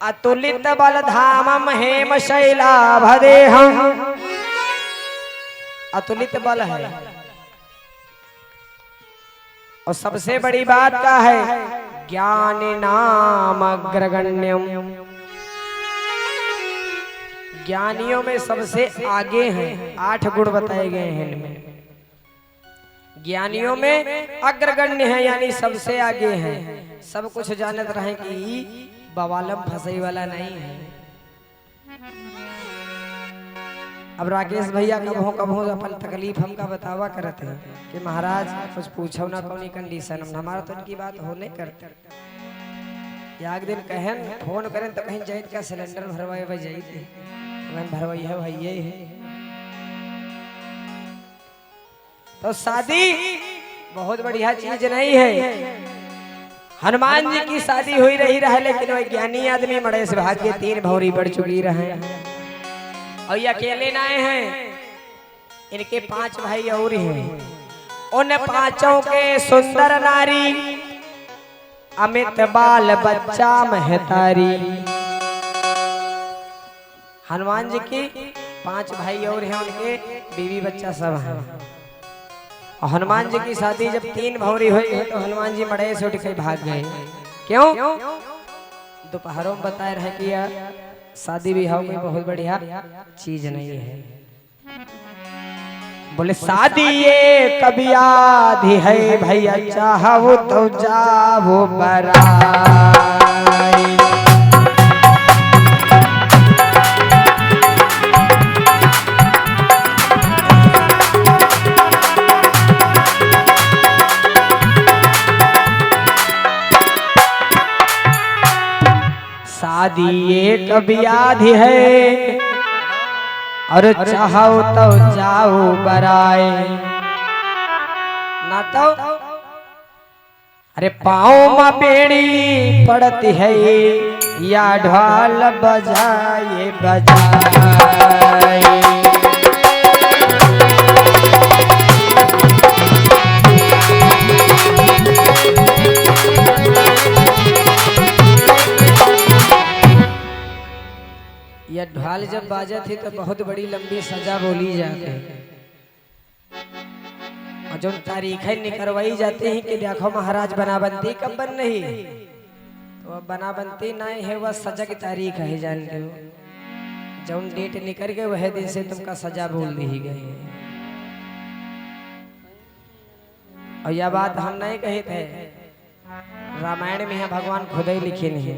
अतुलित बल धामम हेम शैलाभदेहम, अतुलित बल है। और सबसे बड़ी बात का है ज्ञान नाम अग्रगण्यम, ज्ञानियों में सबसे आगे हैं। 8 गुण बताए गए हैं इनमें। ज्ञानियों में अग्रगण्य है, यानी सबसे आगे हैं। सब कुछ जानत रहे कि बवालम फंसई वाला नहीं है। अब राकेश भैया कभो अपन तकलीफ हमका बतावा करते हैं कि महाराज कुछ पूछो ना कौनी कंडीशन, हमारा तो उनकी बात हो नहीं करते। या एक दिन कहें फोन करें तो कहीं जैत का सिलेंडर भरवाए जाई थे, भरवाई है भैया है। तो शादी बहुत बढ़िया चीज नहीं है। हनुमान जी की शादी हुई रही रहे, लेकिन वह ज्ञानी आदमी मड़े से भाग के 3 भौरी बढ़ चुकी रहे। और ये अकेले ना हैं, इनके 5 भाई और हैं। उन 5 के सुंदर नारी, अमित बाल बच्चा महतारी। हनुमान जी की 5 भाई और हैं, उनके बीवी बच्चा सब हैं। और हनुमान जी की शादी जब 3 भौरी हुई है तो हनुमान जी मड़े से उठ के भाग गए। क्यों? दोपहरों में बताए रहे कि शादी ब्याह में बहुत बढ़िया चीज नहीं है। बोले शादी ये कभी आधी है भैया, चाहो तो जाओ बराई। शादी ये कभी आधी है और चाहो तो जाओ बराए, ना तो अरे पाँव में बेड़ी पड़ती है या ढोल बजाए बजाए। यह ढोल जब बाजा थी तो बहुत बड़ी लंबी सजा बोली जाती है, और जो तारीखें निकलवाई जाती हैं कि देखो महाराज बनाबंती कब बन रही, तो वह बनाबंती नहीं है, वह सजा की तारीख है। जानते हो, जौन डेट निकल गए वह दिन से तुमका सजा बोल दी गई है। और यह बात हम नहीं कहे थे, रामायण में है, भगवान खुद ही लिखे नहीं,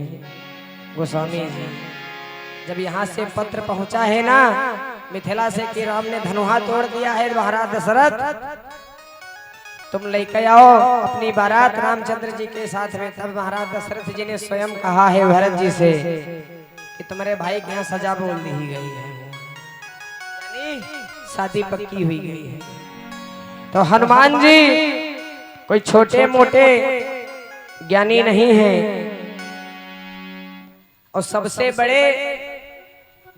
गोस्वामी जी। जब यहाँ से पत्र पहुंचा है ना मिथिला से कि राम ने धनुहा तोड़ दिया है महाराज दशरथ, तुम लेके आओ अपनी बारात रामचंद्र जी के साथ में, तब महाराज दशरथ जी ने स्वयं कहा है भरत जी से कि तुम्हारे भाई के यहाँ सजा बोल दी गई है, यानी शादी पक्की हुई गई है। तो हनुमान जी कोई छोटे मोटे ज्ञानी नहीं है और सबसे बड़े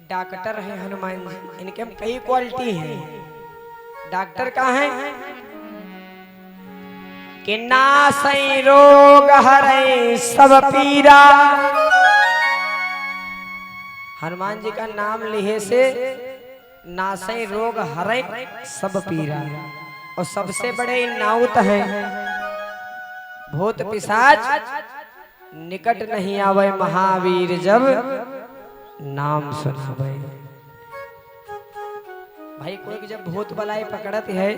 डॉक्टर हैं हनुमान जी। इनके हम कई क्वालिटी हैं। डॉक्टर कहाँ हैं कि नासै रोग हरै सब पीरा। हनुमान जी का नाम लिए से नासै रोग हरै सब पीरा। और सबसे बड़े नाउत हैं भूत पिशाच निकट नहीं आवे महावीर जब नाम सुनावे। भाई कोई जब भूत बलाई पकड़त है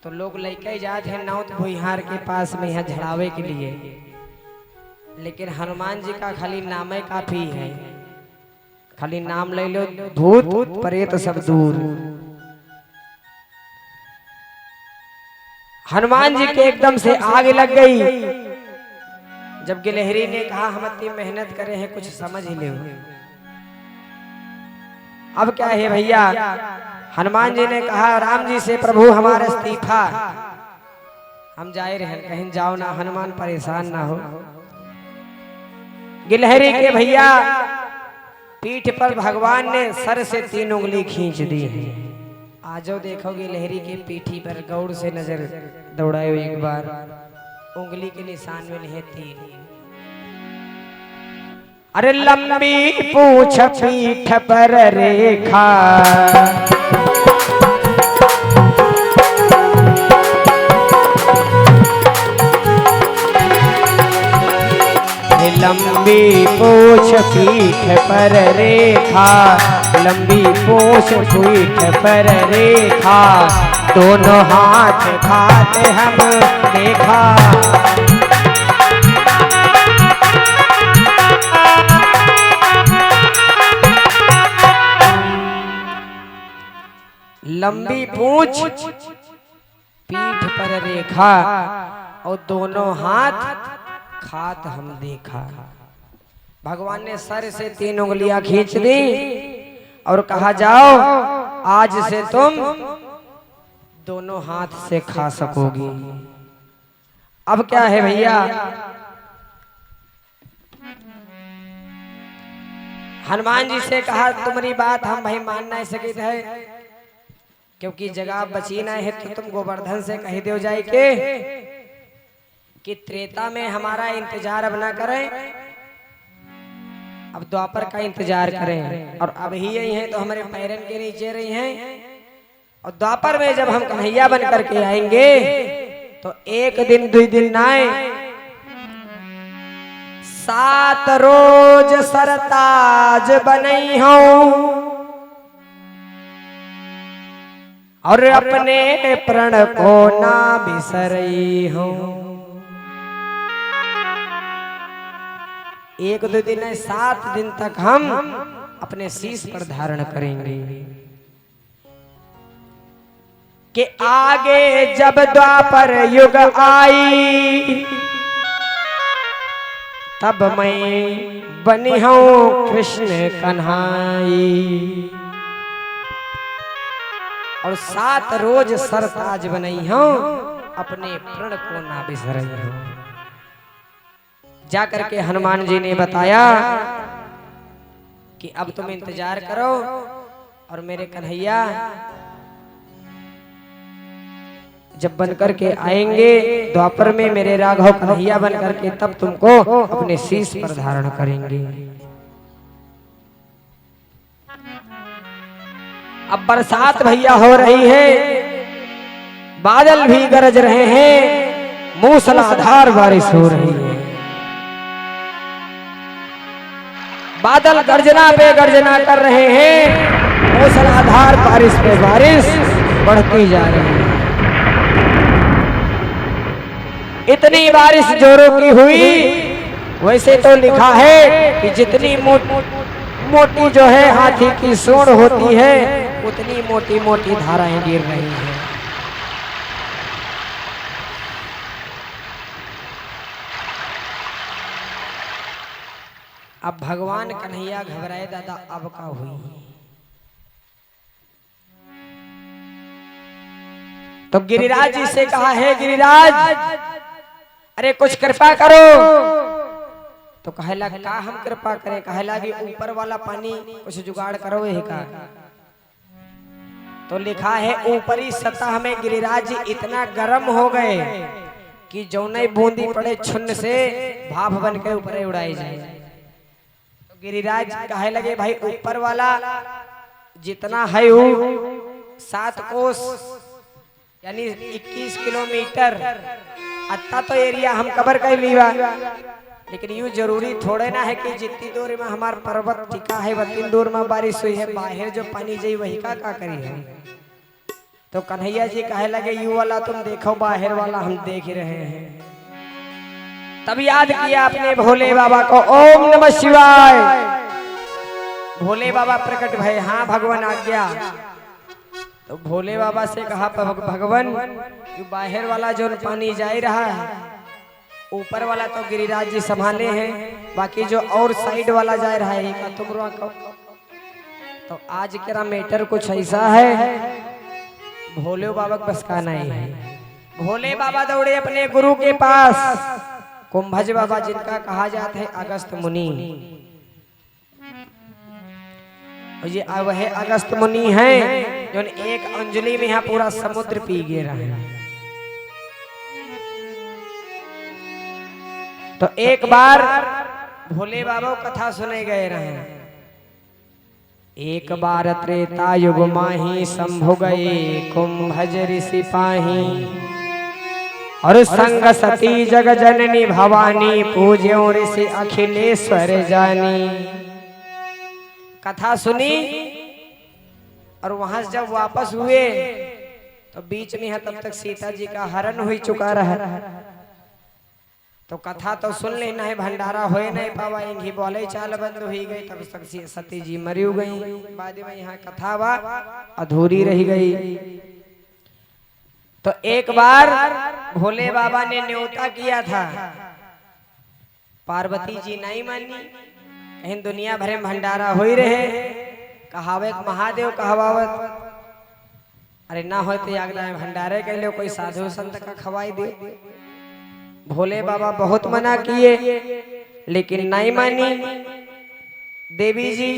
तो लोग लेके जाते हैं नाउत भुइहार के पास में यहाँ झड़ावे के लिए, लेकिन हनुमान जी का खाली नाम ही काफी है। खाली नाम ले लो भूत प्रेत सब दूर। हनुमान जी के एकदम से आग लग गई। जब गिलहरी ने कहा हम इतनी मेहनत करे हैं कुछ समझ ही ले। अब क्या है भैया, हनुमान जी ने कहा राम जी से प्रभु हमारा इस्तीफा, हम जाए रहे कहीं जाओ ना, हनुमान परेशान ना हो। गिलहरी के भैया पीठ पर भगवान ने सर से 3 उंगली खींच दी है। आजो देखोगे गिलहरी के पीठी पर गौर से नजर दौड़ाओ एक बार, उंगली के निशान में है 3। अरे लंबी पूछ पीठ पर रेखा, लंबी पूछ पीठ पर रेखा, लंबी पूछ पीठ पर रेखा, दोनों हाथ खाते हम देखा। लंबी पूछ पीठ पर रेखा और दोनों हाथ खात हम देखा। भगवान ने सर से 3 उंगलियां खींच दी और कहा जाओ आज से तुम दोनों हाथ से खा सकोगी। अब क्या है भैया, हनुमान जी से कहा तुम्हारी बात हम भाई मान नहीं सके थे, क्योंकि जगह बची ना है तो तुम गोवर्धन से कह दो जाए कि त्रेता में हमारा इंतजार अब ना करें, अब द्वापर का इंतजार करें। और अब ही यही है तो हमारे पैरन के नीचे रही हैं, और द्वापर में जब हम कन्हैया बन करके आएंगे तो 1 दिन 2 दिन ना आए, 7 रोज सरताज बनई हूं और अपने प्रण को ना बिसरई हूं। 1-2 दिन 7 दिन तक हम अपने शीश पर धारण करेंगे कि आगे जब द्वापर युग आई तब मैं बनी हूं कृष्ण कन्हाई। और 7 रोज सरताज बनई हूं अपने प्रण को ना बिसरई हूं। जाकर के हनुमान जी ने बताया कि अब तुम इंतजार करो और मेरे कन्हैया जब बनकर के आएंगे द्वापर में मेरे राघव कन्हैया बनकर के तब तुमको अपने शीश पर धारण करेंगे। अब बरसात भैया हो रही है, बादल भी गरज रहे हैं, मूसलाधार बारिश हो रही है। बादल गर्जना पे गर्जना कर रहे हैं, मूसलाधार बारिश पे बारिश बढ़ती जा रही है। इतनी बारिश जोरों की हुई, वैसे तो लिखा है कि जितनी मोटी जो है हाथी की सूंड होती है उतनी मोटी मोटी धाराएं गिर रही हैं। अब भगवान कन्हैया घबराए दादा अब का हुई। तो गिरिराज जी से कहा, है गिरिराज, अरे कुछ कृपा करो। तो कहला का हम कृपा करें? कहला कि ऊपर वाला पानी कुछ जुगाड़ करो है का। तो लिखा है ऊपरी सतह में गिरिराज जी इतना गर्म हो गए कि जौने बूंदी पड़े छुन्न से भाप बन के ऊपर उड़ाई जाए। तो गिरिराज कहे लगे, भाई ऊपर वाला जितना है वो 7 कोस यानी 21 किलोमीटर अत्ता तो एरिया हम कवर कर लीवा, लेकिन यूं जरूरी थोड़े ना है कि जितनी दूर में हमार पर्वत टिका है उतनी दूर में बारिश हुई है, बाहर जो पानी जाई वही का करी है। तो कन्हैया जी कहे लगे, यू वाला तुम देखो, बाहर वाला हम देख रहे हैं। तब याद किया आपने भोले बाबा को, ओम नमः शिवाय। भोले बाबा प्रकट भय, हाँ भगवान आज्ञा। तो भोले बाबा से कहा, भगवान बाहर वाला जो पानी जा रहा है, ऊपर वाला तो गिरिराज जी संभाले हैं, बाकी जो और साइड वाला जा रहा है का तुम रोको। तो आज केरा मैटर कुछ ऐसा है, भोले बाबा बस का नहीं है। भोले बाबा दौड़े अपने गुरु के पास, कुंभज बाबा जिनका कहा जाता है अगस्त मुनि। ये वह अगस्त मुनि हैं जो एक अंजलि में यहाँ पूरा समुद्र पी गए रहे। तो एक बार भोले बाबा कथा सुने गए रहे। एक बार त्रेता युग माही शंभु गए कुंभज ऋषि पाही, और संग सती जग जननी भवानी पूज्यो ऋषि अखिलेश्वर जानी। कथा सुनी और वहां से जब वापस हुए तो बीच में है तब तक सीता जी का हरण हो चुका रहा। तो कथा तो सुन लेना है, भंडारा हो नहीं पावा, इनकी बोले चाल बंद हो गई, तब तक सती जी मरी गई। बाद में यहाँ कथा वा अधूरी रह गई। तो एक बार भोले बाबा ने न्योता किया था, पार्वती जी नहीं मानी, कहीं दुनिया भरे में भंडारा हो ही रहे, कहावत महादेव कहावत, अरे ना हो तो अगला भंडारे के लिए कोई साधु संत का खवाई दे। भोले बाबा बहुत मना किए लेकिन नहीं मानी। देवी जी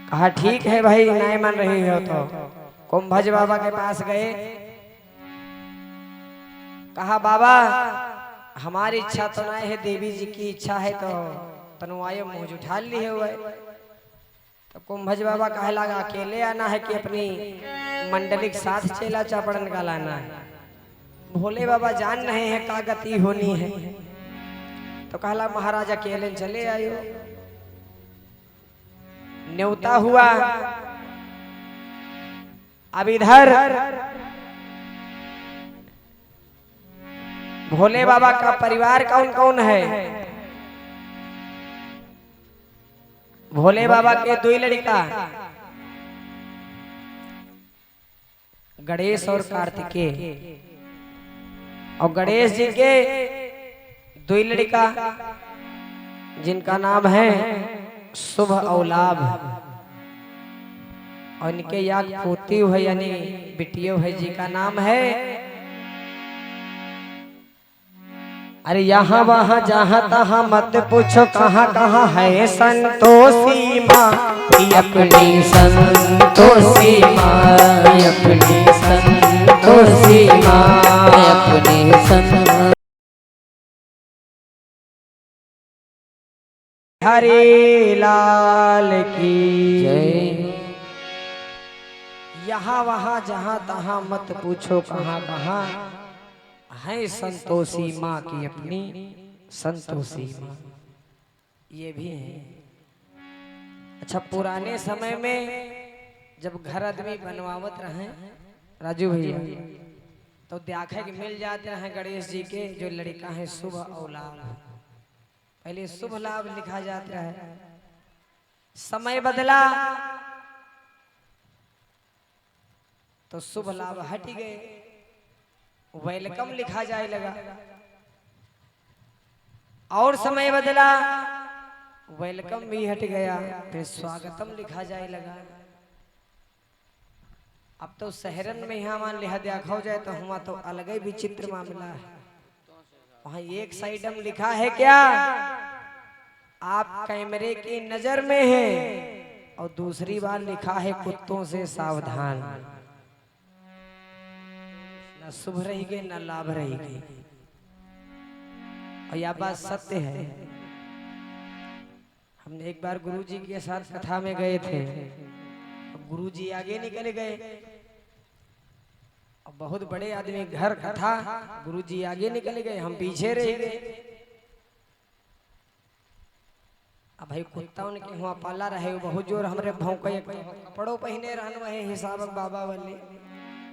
कहा ठीक है भाई, नहीं मान रही हो तो कुंभज बाबा के पास गए। कहा बाबा हमारी इच्छा तो नहीं है, देवी जी की इच्छा है तो तनुआयो मुझ उठा लिए हुए। तो कुंभज बाबा कहे लगा अकेले आना है कि अपनी मंडली के साथ चेला चापड़न का लाना है। भोले बाबा जान रहे हैं का गति होनी है। तो कहला महाराज अकेले चले आयो। न्योता हुआ। अब इधर भोले बाबा का परिवार कौन कौन है? भोले बाबा के 2 लड़का, गणेश और कार्तिकेय। और गणेश जी के 2 लड़का जिनका नाम है शुभ और लाभ, और इनके याग पोती हुए यानी बिटियो है जी का नाम है, अरे यहाँ वहाँ जहाँ तहाँ मत पूछो कहाँ कहाँ है संतोषी माँ, अपनी संतोषी माँ, अपनी संतोषी माँ, अपनी संतोषी। हरे लाल की जय। यहाँ वहाँ जहाँ तहाँ मत पूछो कहाँ कहाँ है संतोषी माँ की अपनी संतोषी माँ। ये भी है। अच्छा, पुराने समय में जब घर आदमी बनवावत रहे राजू भैया, तो देखा कि मिल जाते हैं गणेश जी के जो लड़का है शुभ और लाभ। पहले शुभ लाभ लिखा जाता है। समय बदला तो शुभ लाभ हट गए, वेलकम लिखा जाए लगा। और समय बदला, वेलकम भी हट गया, फिर स्वागतम लिखा जाए लगा। अब तो शहरन में यहाँ मान लिहा देखा जाए तो हुआ तो अलग ही विचित्र मामला है। वहाँ एक साइड में लिखा है क्या, आप कैमरे की नजर में हैं, और दूसरी बार लिखा है कुत्तों से सावधान, न शुभ रहेगी न लाभ रहेगी। और यह बात सत्य है। हमने एक बार गुरुजी के साथ कथा में गए थे, गुरुजी आगे निकल गए, और बहुत बड़े आदमी घर कथा, गुरुजी आगे निकल गए, हम पीछे रह गए। अब भाई कुत्ता उनके हुआ पाला रहे बहुत जोर, हमरे भौंके कपड़ों पहने रहन वहे हिसाब बाबा वाले,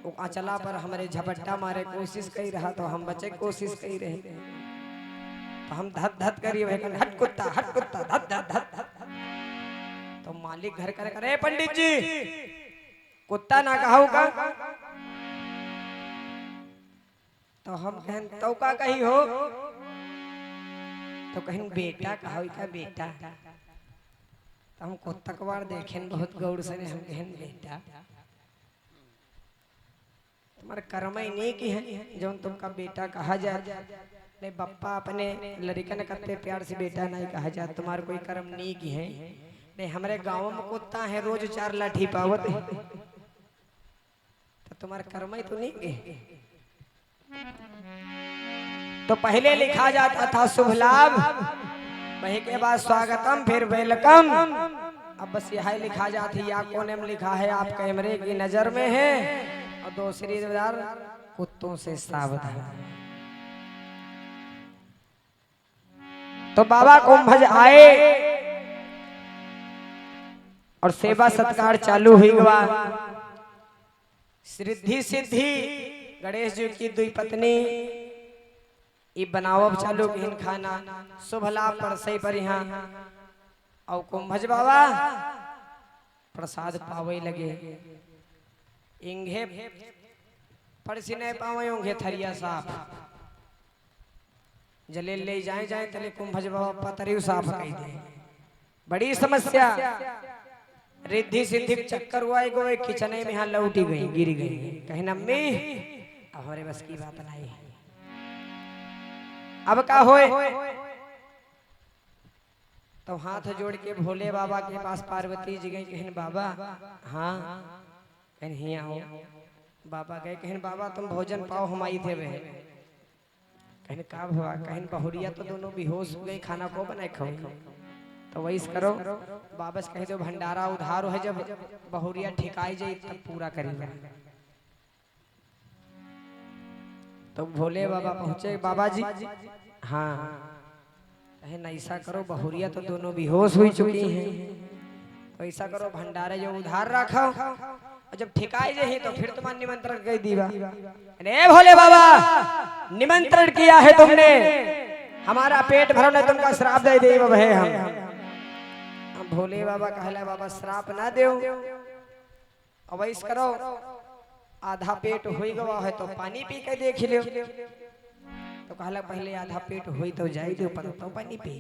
वो आंचला पर हमारे झपट्टा मारे कोशिश कर रहा, तो हम बचे कोशिश कर रहे, तो हम धत धत करिए हट कुत्ता धत धत धत। तो मालिक घर कर करे पंडित जी कुत्ता ना कहो का, तो हम कहन तो का कही हो, तो कहीं बेटा कहो का बेटा, तो हम कुत्ता कबार देखें बहुत गौर से, हम कहन बेटा तुम्हारे कर्म ही नहीं की है जो तुमका बेटा कहा जाए। नहीं बप्पा अपने लड़कन करते प्यार से बेटा नहीं कहा जाए, तुम्हारे कोई कर्म नहीं की है। नहीं हमारे गांव में कुत्ता है रोज 4 लाठी पावत है, तो तुम्हारे कर्म ही तो नहीं के। तो पहले लिखा जाता था शुभ लाभ, वही के बाद स्वागतम, फिर वेलकम। अब बस यह लिखा जाती या कोने में लिखा है आप कैमरे की नजर में है, और दूसरी बार कुत्तों से सावधान। तो बाबा कुंभज आए और सेवा सत्कार चालू हुई गवा। रिद्धि सिद्धि गणेश जी की दुई पत्नी ये बनावब चालू किन खाना, शुभ लाभ पर सही पर यहाँ, और कुंभज बाबा प्रसाद पावे लगे। इंघे परसी नहीं पावे, उंघे थरिया साफ जले ले जाए तले कुंभज बाबा पतरी साफ कर दे। बड़ी समस्या, रिद्धि सिद्धि चक्कर हुआ, गो किचने में यहाँ लौटी गई, गिर गई, कहीं अम्मी अब हमारे बस की बात नहीं है, अब का होए। तो हाथ जोड़ के भोले बाबा के पास पार्वती जी गई, कहन बाबा हाँ, कहन हिया हो। बाबा गए, कहन बाबा तुम भोजन पाओ, हम आई थे वह। कहन का हुआ, कहन बहुरिया तो दोनों बेहोश हो गई, खाना को बनाए खाओ। तो वही करो बाबा से कह दो भंडारा उधार है, जब बहुरिया ठिकाई जाए तब पूरा करेंगे। तो भोले बाबा पहुंचे, बाबा जी हाँ, कहन ऐसा करो बहुरिया तो दोनों बेहोश हुई चुकी हैं, तो ऐसा करो भंडारे जो उधार रखो, और जब ठिकाई जाए तो फिर तुम्हारा निमंत्रण कर दीवा। अरे भोले बाबा निमंत्रण किया है तुमने, हमारा पेट भरो ने तुमका श्राप दे दे हम। भोले बाबा कहला बाबा श्राप ना दो, अवैस करो आधा पेट हुई गवा है तो पानी पी के देख लो। तो कहला पहले आधा पेट हुई तो जाई दो, पर तो पानी पी।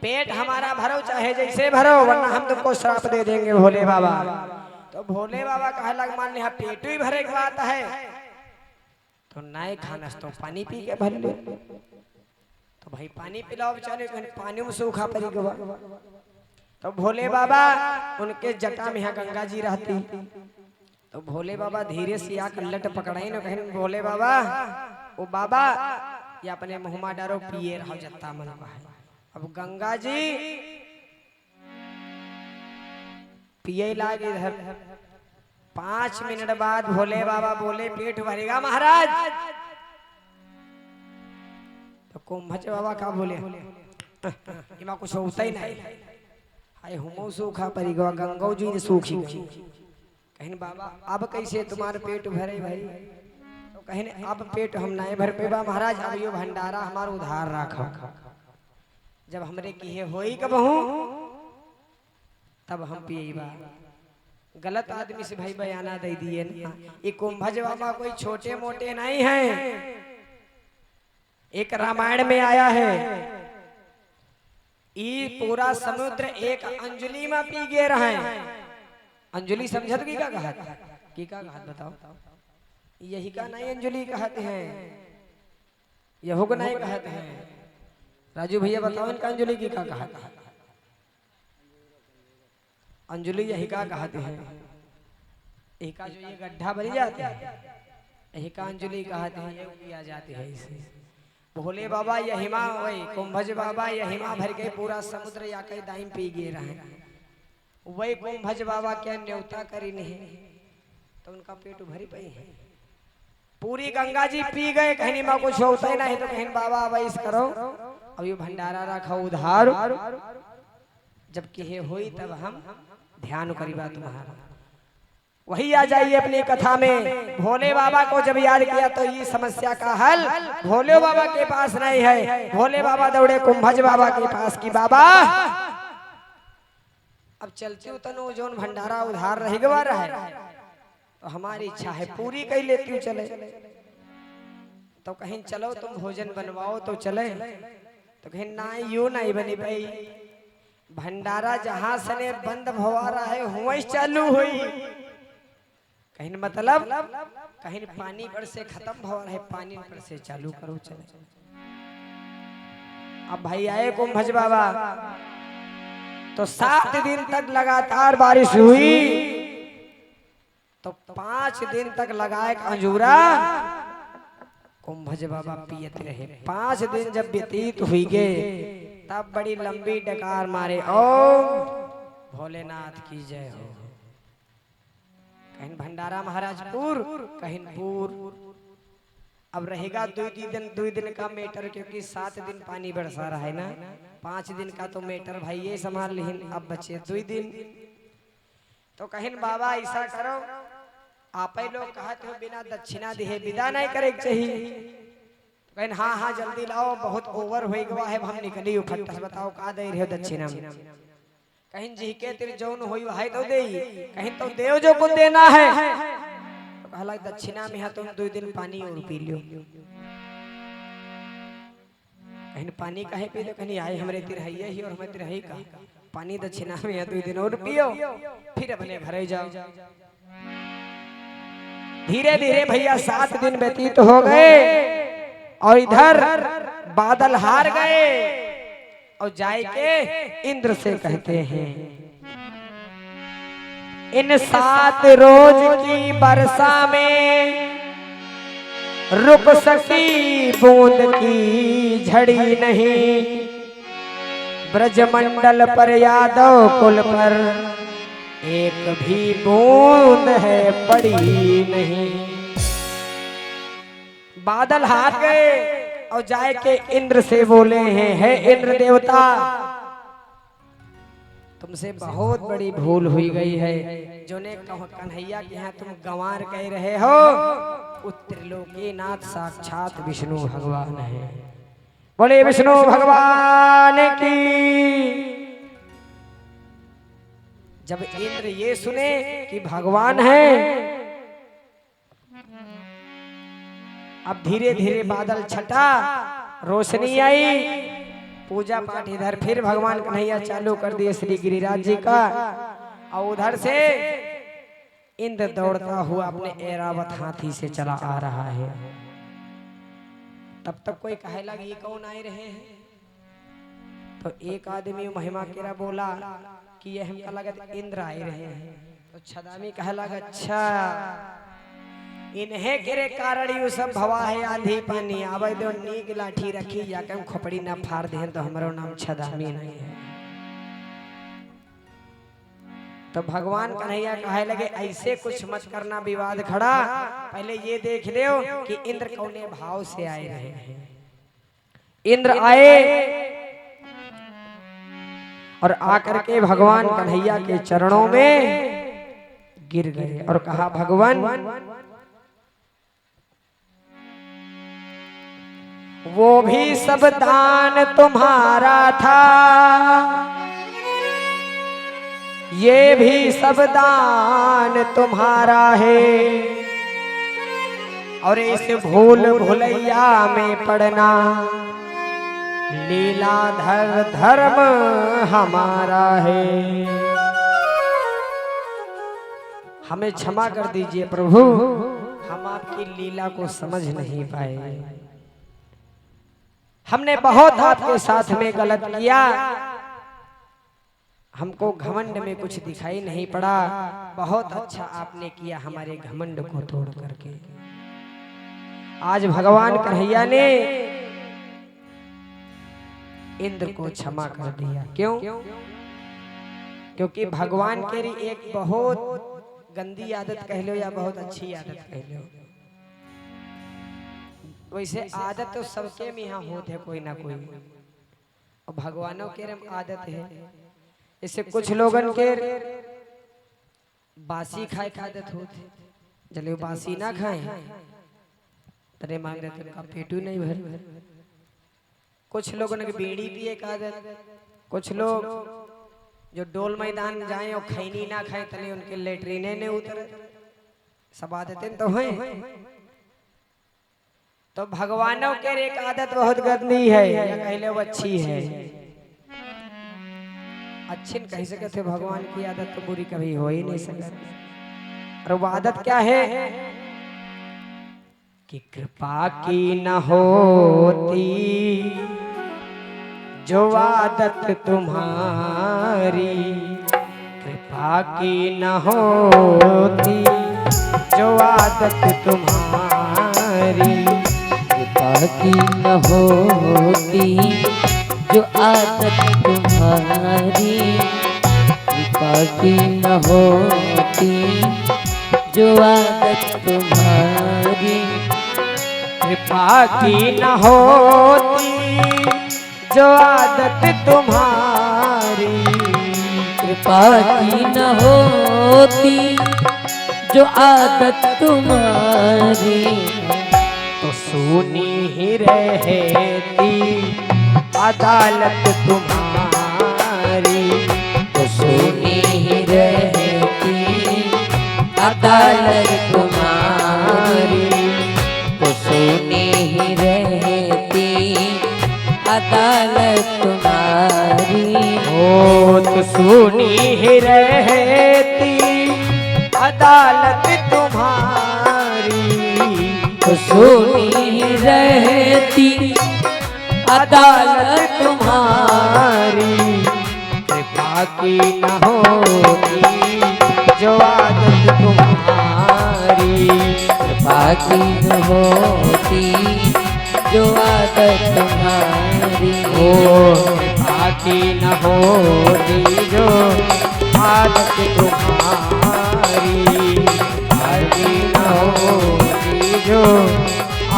पेट हमारा भरो चाहे जैसे भरो, वरना हम तुमको श्राप दे देंगे भोले बाबा। तो भोले बाबा कहला मान लिया पेट ही भरे की बात है, तो नाय खानस तो पानी पी के भर ले। तो भाई पानी पिलाओ बेचारे, पानी में सूखा पड़ी गवा। तो भोले बाबा उनके जटा में यहाँ गंगा जी रहती, तो भोले बाबा धीरे से आकर लट पकड़ाई न, कहें भोले बाबा ओ बाबा ये अपने मुहमा डारो पिए रहो जत्ता मन है। अब गंगा जी पिए लागे इधर। 5 मिनट बाद भोले बाबा बोले पेट भरेगा महाराज। तो कुंभज बाबा का बोले इमा कुछ होता ही नहीं, हाय हुमो सूखा परी गवा, गंगो जी ने सूखी। कहीं बाबा अब कैसे तुम्हारे पेट भरे भाई? तो कहीं अब पेट हम नहीं भर पेबा महाराज, अब यो भंडारा हमारा उधार रखो, जब हमरे किए होई कबहू तब हम पिएबा। गलत आदमी से भाई बयाना दे दिए ना। ये कुंभज बाबा कोई छोटे मोटे नहीं हैं, एक रामायण में आया है, ये पूरा समुद्र एक अंजलि में पी गए रहे। अंजलि समझत की का कहा की का कहा बताओ, यही का नहीं अंजलि कहते हैं, यहो को नहीं कहते हैं। राजू भैया बताओ इनका अंजलि की का कहा, अंजलि यही का कहते हैं, यही का जो ये गड्ढा बन जाते हैं यही का अंजलि कहते हैं, ये किया जाते है इसे। भोले बाबा यहिमा वही कुंभज बाबा यहिमा भर के पूरा समुद्र या कई दाइम पी गए रहे, वही कुंभज बाबा क्या न्योता करी नहीं तो उनका पेट भरी पई है। पूरी गंगा जी पी गए, कहीं माँ कुछ होता ही नहीं तो कहीं बाबा वैस करो, अब ये भंडारा रखा उधार, जब कहे हुई तब हम ध्यान करीबा तुम्हारा। वही आ जाइए अपनी कथा में, भोले बाबा को जब याद किया तो ये समस्या का हल भोले बाबा के पास नहीं है। भोले बाबा दौड़े कुंभज बाबा के पास की बाबा अब चलती हूँ तनु जोन भंडारा उधार रह गवा रहा है, तो हमारी इच्छा है पूरी कही लेती हूँ चले, तो कहीं चलो तुम भोजन बनवाओ तो चले, तो कहीं ना यू नहीं बनी भाई, भंडारा जहां से बंद भवा रहा है हुआ चालू हुई, कहीं मतलब कहीं पानी पर से खत्म भवा रहा है पानी पर से चालू करो चले। अब भाई आए कुंभज बाबा तो 7 दिन तक लगातार बारिश हुई, तो 5 दिन तक लगाए अंजूरा कुंभज बाबा पियत रहे। 5 दिन जब व्यतीत हुई गए तब बड़ी लंबी डकार मारे, ओम भोलेनाथ की जय हो। कहीं भंडारा महाराजपुर कहीं पूर, अब रहेगा 2 दिन का मेटर, क्योंकि 7 दिन पानी बरसा रहा है ना, 5 दिन का तो मेटर भाई ये संभाल लिहिन, अब बचे 2 दिन। तो कहीं बाबा ऐसा करो, आप ही लोग कहते हो बिना दक्षिणा दिए विदा नहीं करे चाहिए, कहीं हाँ हाँ जल्दी लाओ बहुत ओवर हो गया है, हम निकली फट बताओ का दे रहे हो दक्षिणा में, कहीं जी के तेरे जौन होई है तो दे, कहीं तो देव जो को देना है, तो कहला दक्षिणा में है तुम 2 दिन पानी और पी लियो, कहीं पानी कहे पी लो, कहीं आए हमरे तिरहैया ही और हमें तिरहई का पानी दक्षिणा में है 2 दिन और पियो फिर अपने घरे जाओ। धीरे धीरे भैया 7 दिन व्यतीत हो गए और इधर बादल हार गए और जाए के इंद्र से कहते हैं इन 7 रोज की वर्षा में रुक सकी बूंद की झड़ी नहीं, ब्रजमंडल पर यादव कुल पर एक भी बूंद है पड़ी नहीं। बादल हार गए और जाए के इंद्र से बोले हैं, हे इंद्र देवता तुमसे बहुत बड़ी भूल हुई गई है, जो ने कन्हैया के यहाँ तुम गंवार कह रहे हो, त्रिलोकी नाथ साक्षात विष्णु भगवान है। बोले विष्णु भगवान की। जब इंद्र ये सुने कि भगवान है, अब धीरे धीरे बादल छटा, रोशनी आई, पूजा पाठ इधर फिर भगवान कन्हैया चालू कर दिए श्री गिरिराज जी का, और उधर से इंद्र दौड़ता हुआ अपने ऐरावत हाथी से चला आ रहा है। तब तक कोई कहे लगा ये कौन आए रहे हैं, तो एक आदमी महिमा केरा बोला कि ये हमका लगा इंद्र आए रहे हैं, तो छदामी कहे लगा अच्छा इन्हें केरे कारण यू सब भवा है आंधी पानी आवे दो नीक लाठी रखी जाके हम खोपड़ी ना फाड़ दे तो हमारा नाम छदामी नहीं है। तो भगवान कन्हैया कहे लगे ऐसे कुछ मत करना, विवाद खड़ा, पहले ये देख लो कि इंद्र कौने भाव से आए रहे हैं। इंद्र आए और आकर के भगवान कन्हैया के चरणों में गिर गए और कहा भगवान वो भी सब दान तुम्हारा था, ये भी सब दान तुम्हारा है, और इस भूल भुलैया में पड़ना लीलाधर धर्म हमारा है। हमें क्षमा कर दीजिए प्रभु, हम आपकी लीला को समझ नहीं पाए। हमने बहुत आपके साथ में गलत किया, हमको घमंड में कुछ दिखाई नहीं पड़ा। बहुत अच्छा आपने किया हमारे घमंड को तोड़ करके। आज भगवान कन्हैया ने इंद्र को क्षमा कर दिया। क्यों? क्योंकि भगवान की एक बहुत गंदी आदत कह लो या बहुत अच्छी आदत कह लो, वैसे आदत तो सबके में यहाँ होते है कोई ना कोई, और भगवानों के आदत है। इससे कुछ लोगन के बासी खाए की आदत होती, जले बासी ना खाए तरे मांग रहे तो उनका पेटू नहीं भर। कुछ लोगों ने बीड़ी पिए की आदत, कुछ लोग जो डोल मैदान जाएं और खैनी ना खाएं तले उनके लेटरीने ने उतरे। सब आदतें तो हैं। तो भगवानों के एक आदत बहुत गंदी है, या कह लो अच्छी है। अच्छी कह सके थे, भगवान की आदत तो बुरी कभी हो ही नहीं सकती। और वो आदत क्या है कि कृपा की न होती जो आदत तुम्हारी, कृपा की न होती जो आदत तुम्हारी, कृपा की न होती जो आदत तुम्हारी, कृपा की न होती जो आदत तुम्हारी, कृपा की न होती जो आदत तुम्हारी, कृपा की न होती जो आदत तुम्हारी, तो सुनी ही रहती अदालत तुम्हारी, तो सुनी ही रहती अदालत तुम्हारी, तो सुनी ही रहती अदालत तुम्हारी। ओ तो सुनी ही रहती अदालत तुम्हारी, तो सुनी ही रहती अदालत तुम्हारी, कृपा की न होती जो आदत तुम्हारी, कृपा की न होती जो आदत तुम्हारी, ओ कृपा की न होती जो आदत तुम्हारी, कृपा की न होती जो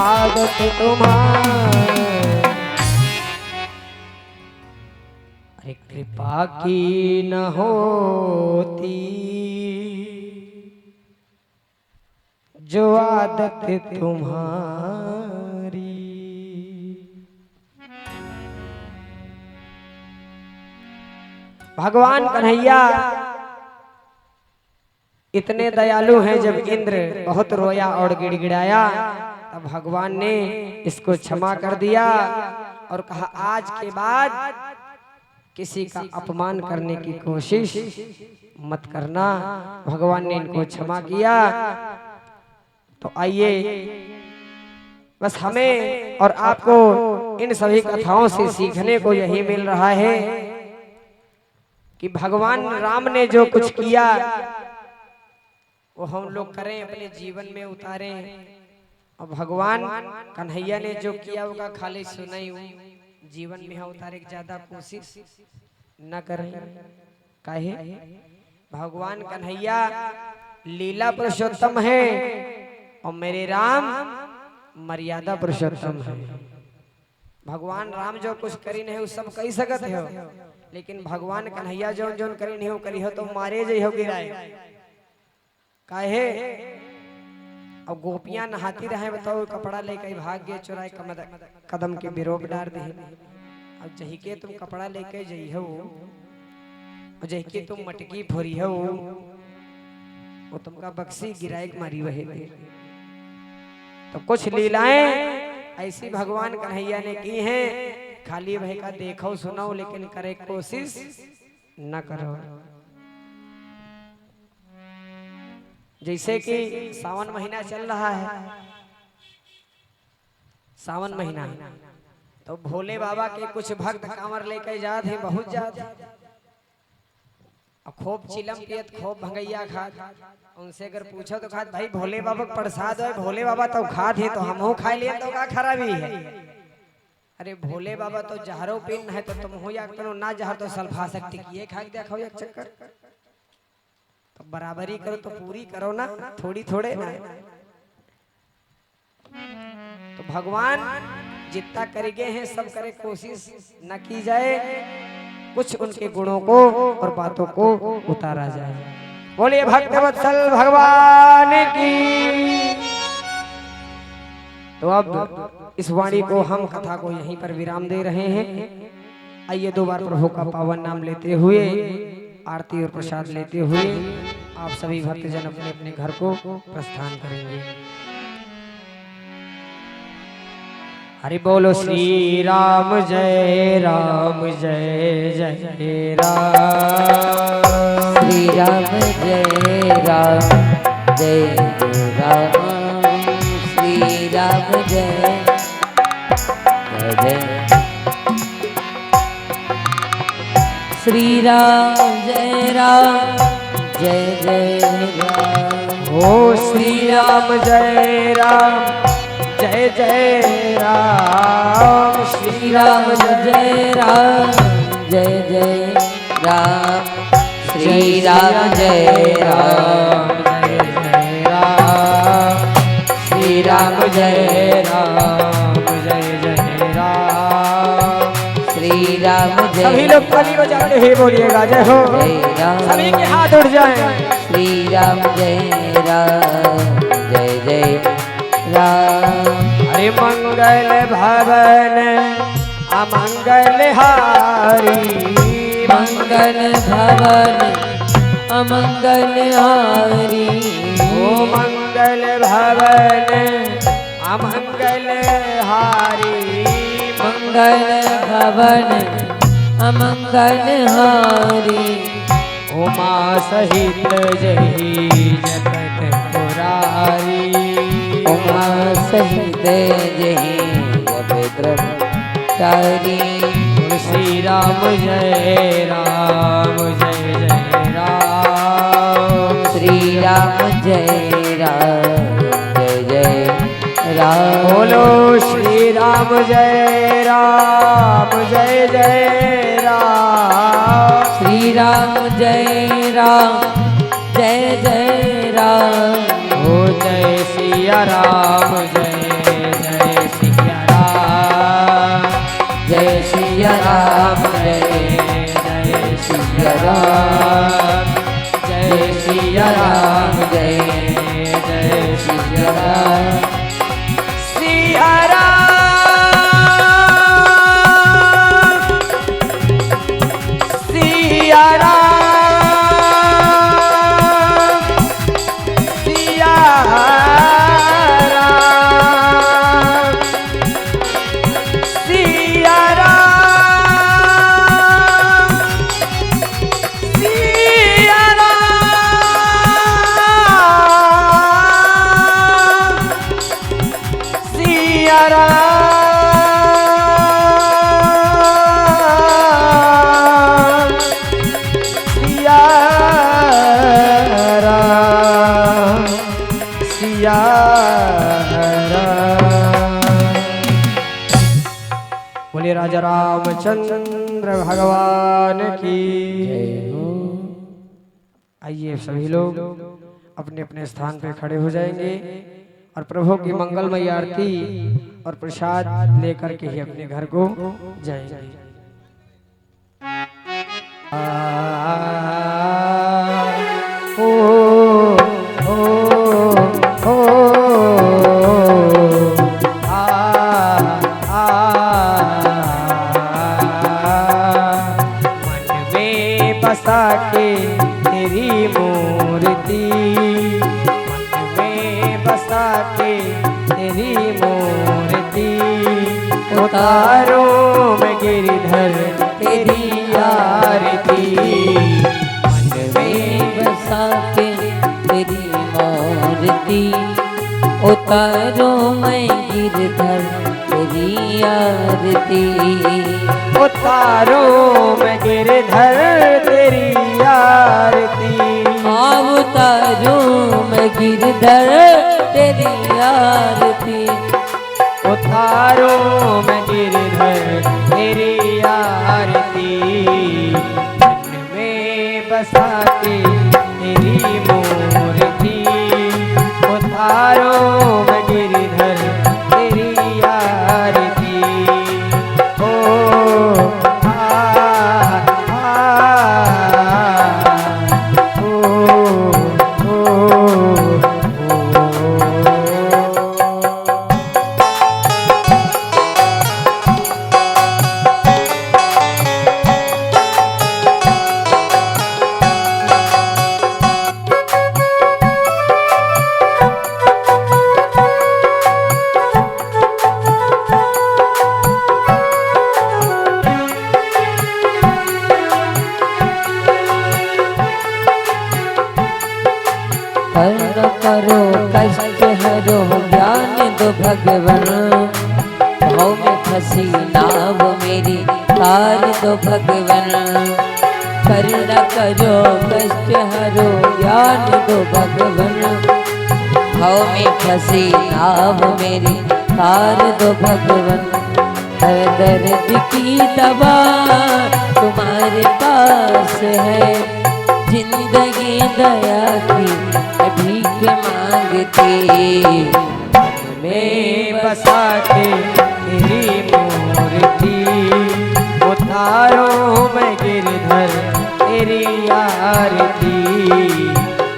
आदत तुम्हारी। अरे कृपा की न होती जो आदत तुम्हारी। भगवान कन्हैया इतने दयालु हैं, जब इंद्र बहुत रोया और गिड़गिड़ाया तब भगवान ने इसको क्षमा कर दिया और कहा आज के बाद किसी का अपमान करने की कोशिश मत करना। भगवान ने इनको क्षमा किया। तो आइए बस हमें और आपको इन सभी कथाओं से सीखने को यही मिल रहा है कि भगवान राम ने जो कुछ किया वो हम लोग करें, अपने जीवन में उतारें। और भगवान कन्हैया ने जो किया होगा खाली सुनाई जीवन में उतारे की ज्यादा कोशिश न करें। काहे? भगवान कन्हैया लीला पुरुषोत्तम है और मेरे राम मर्यादा पुरुषोत्तम है। भगवान राम जो कुछ करी नहीं वो सब कही सकत हो, लेकिन भगवान कन्हैया जो जो करी नहीं हो करी हो तो मारे जाइ हो गिराए। काहे? अब गोपियां नहाती रहे, बताओ कपड़ा लेके भाग गए चुराए कदम के बिरोप डार दे। अब जही के तुम कपड़ा लेके जाइ हो और जही के तुम मटकी फोरी हो वो तुमका बक्सी गिराए मारी वही। तो कुछ लीलाएं ऐसी भगवान कन्हैया ने की हैं, खाली वह का देखो सुनो लेकिन करे कोशिश न करो। जैसे कि सावन महीना चल रहा है, सावन महीना, तो भोले बाबा के कुछ भक्त कांवर लेके जाते हैं, बहुत जाते हैं, और खूब चिलम पियत, खूब भंगैया खात। उनसे अगर पूछो तो खात भाई भोले बाबा का प्रसाद है, भोले बाबा तो खात है तो हम खा लिए तो का खराबी है। अरे भोले बाबा तो जहरो पिन है तो तुम हो या तो ना जहर तो सल्फा सकती किए खा के देखो एक चक्कर, तो बराबरी करो तो पूरी करो ना, थोड़ी थोड़े ना। तो भगवान जितना करेंगे हैं सब करे, कोशिश न की जाए कुछ उनके गुणों को और बातों को उतारा जाए। बोलिए भक्तवत्सल भगवान की। तो अब इस वाणी को हम कथा को यहीं पर विराम दे रहे हैं। आइए दो बार प्रभु का पावन नाम लेते हुए, आरती और प्रसाद लेते हुए आप सभी भक्तजन अपने अपने घर को प्रस्थान करेंगे। हरि बोलो श्री राम जय राम जय जय राम, श्री राम जय राम जय राम, श्री राम जय जय, श्री राम जय राम जय जय राम। ओ श्री राम जय राम जय जय राम, श्री राम जय राम जय जय राम, श्री राम जय राम जय जय राम, श्री राम जय राम जय जय राम, श्री राम जय। सभी लोग ताली बजाते हुए बोलिएगा जय हो, जय राम, सभी के हाथ उठ जाएं। श्री राम जय राम जय जय राम। हरि मंगल भवन अमंगल हारी, मंगल भवन अमंगल हारी, ओ मंगल भवन अमंगल हारी, मंगल भवन अमंगल हारी, उमा सहित जही जगत पुरारी, उमा सहित जही ब्रह्मचारी। श्री राम जय राम जय जय राम, श्री राम जय राम जय जय राम। बोलो श्री राम जय राम जय जय राम, श्री राम जय राम जय जय राम। ओ जय सिया राम जय जय सिया राम, जय सिया राम जय जय सिया राम, जय सिया राम जय जय सिया राम। सिया राम, सिया राम, सिया राम, सिया राम, सिया राम, सिया राम, सिया राम, सिया राम। बोले राजा रामचंद्र भगवान की। आइए सभी लोग अपने अपने स्थान पे खड़े हो जाएंगे और प्रभु की मंगलमय आरती और प्रसाद लेकर के ही अपने घर को जाएंगे। ओ ओ ओ मन में बसा के तेरी मूर्ति, मन में बसा के तेरी मूर्ति, उतारो में गिरधर तेरी आरती। मन में बसा के तेरी मूर्ति, उतारो मैं गिरधर तेरी आरती। उतारो मैं गिरधर तेरी आरती। हाँ उतारो मैं गिरधर तेरी आरती। उतारो मैं गिरधर तेरी आरती। मन में बसा के तेरी मूर्ति। उतारो मैं गिरधर तेरी आरती। ओ कर्ण करो कष्ट हरो ज्ञान दो भगवन। भाव में फंसी नाव मेरी तार दो भगवन। कर्ण करो कष्ट हरो ज्ञान दो भगवन। भाव में फंसी नाव मेरी तार दो भगवन। हर दर्द की दवा तुम्हारे पास है। जिंदगी दया की भीख मांगती। में बसा के तेरी मूर्ति। उतारो मैं गिरधर तेरी आरती।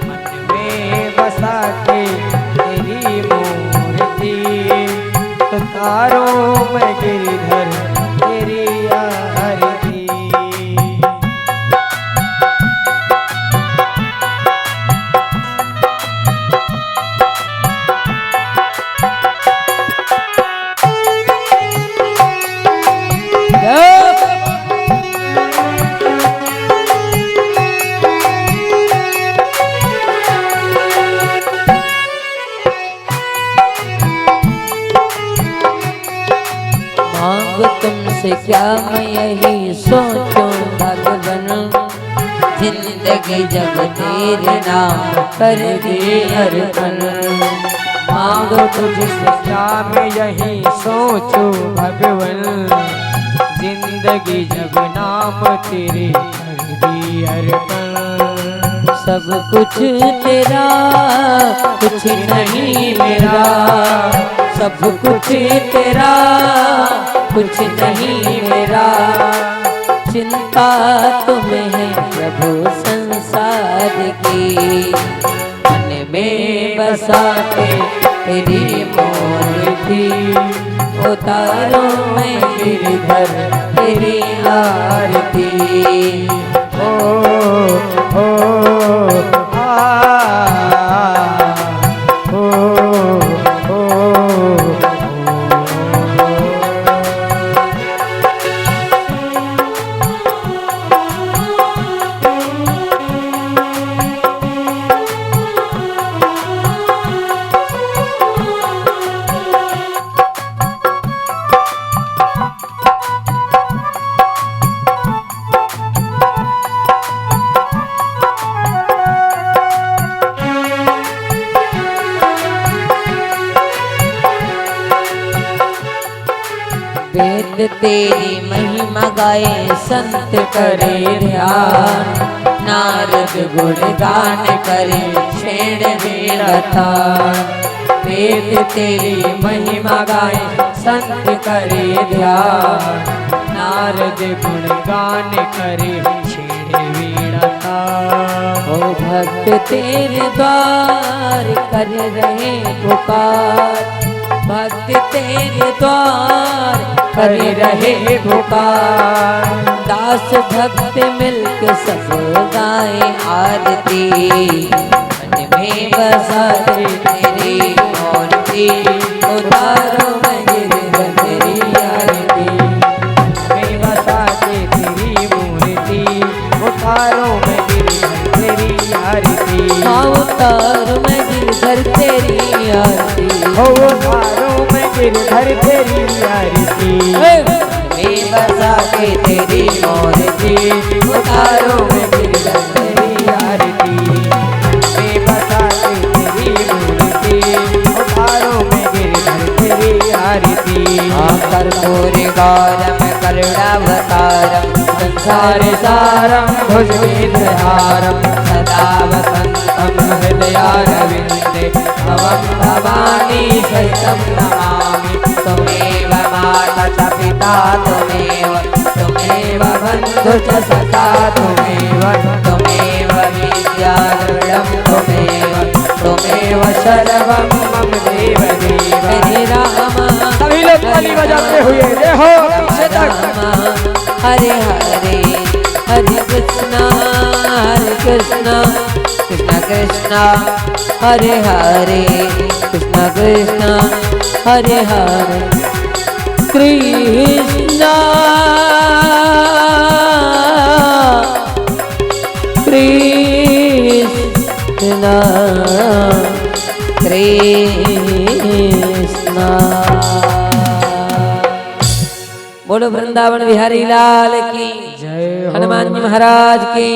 मन में बसा के तेरी मूर्ति। उतारो मैं गिरधर तेरी आरती। मांगो तुमसे क्या मैं यही सोचूं भगवन। जिंदगी जब तेरे नाम कर दे अर्पण। मांगो तुझसे क्या मैं यही सोचूं भगवन। जिंदगी जब नाम तेरे कर दी अर्पण। सब कुछ तेरा कुछ नहीं मेरा। सब कुछ तेरा कुछ नहीं मेरा। चिंता तुम्हें है प्रभु संसार की। मन में बसा के तेरी मूर्ति। उतारो मैं गिरधर तेरी आरती। ओ वेद तेरी महिमा गाए संत करे ध्यान। नारद गुणगान करे छेड़ वीणतान। वेद तेरी महिमा गाए संत करे ध्यान। नारद गुणगान करे छेड़ वीणतान। ओ भक्त तेरे द्वार कर रहे पुकार। भक्त तेरे द्वार कर रहे पुकार। दास भक्त मिलके सब गाए आरती। मन में बसा दे तेरी मूर्ति। उतारो मैं गिरधर तेरी आरती। में बसा के तेरी मूर्ति। उतारो मैं गिरधर तेरी आरती। हाँ उतारो हो उतारों में गिरधर तेरी आरती में बसा के तेरी मूर्ति उतारो में गिरधर तेरी आरती में बसा के तेरी मूर्ति उतारों में गिरधर तेरी आरती कर्पूर गौरम करुणावतारम संसार सारम भुजगेन्द्रहारं सदा वसन्तं हृदयारविन्दे भवं भवानी सहितं नमामि त्वमेव माता च पिता त्वमेव बन्धु च सखा त्वमेव विद्या दृढं त्वमेव सर्वं मम देव हरे राम सभी लोग ताली बजाते हुए जय हो पीछे तक हरे हरे हरे कृष्णा कृष्ण कृष्ण हरे हरे कृष्ण कृष्ण हरे हरे कृष्ण कृष्ण कृष्ण बोलो वृंदावन बिहारी लाल की जय हो हनुमान जी महाराज की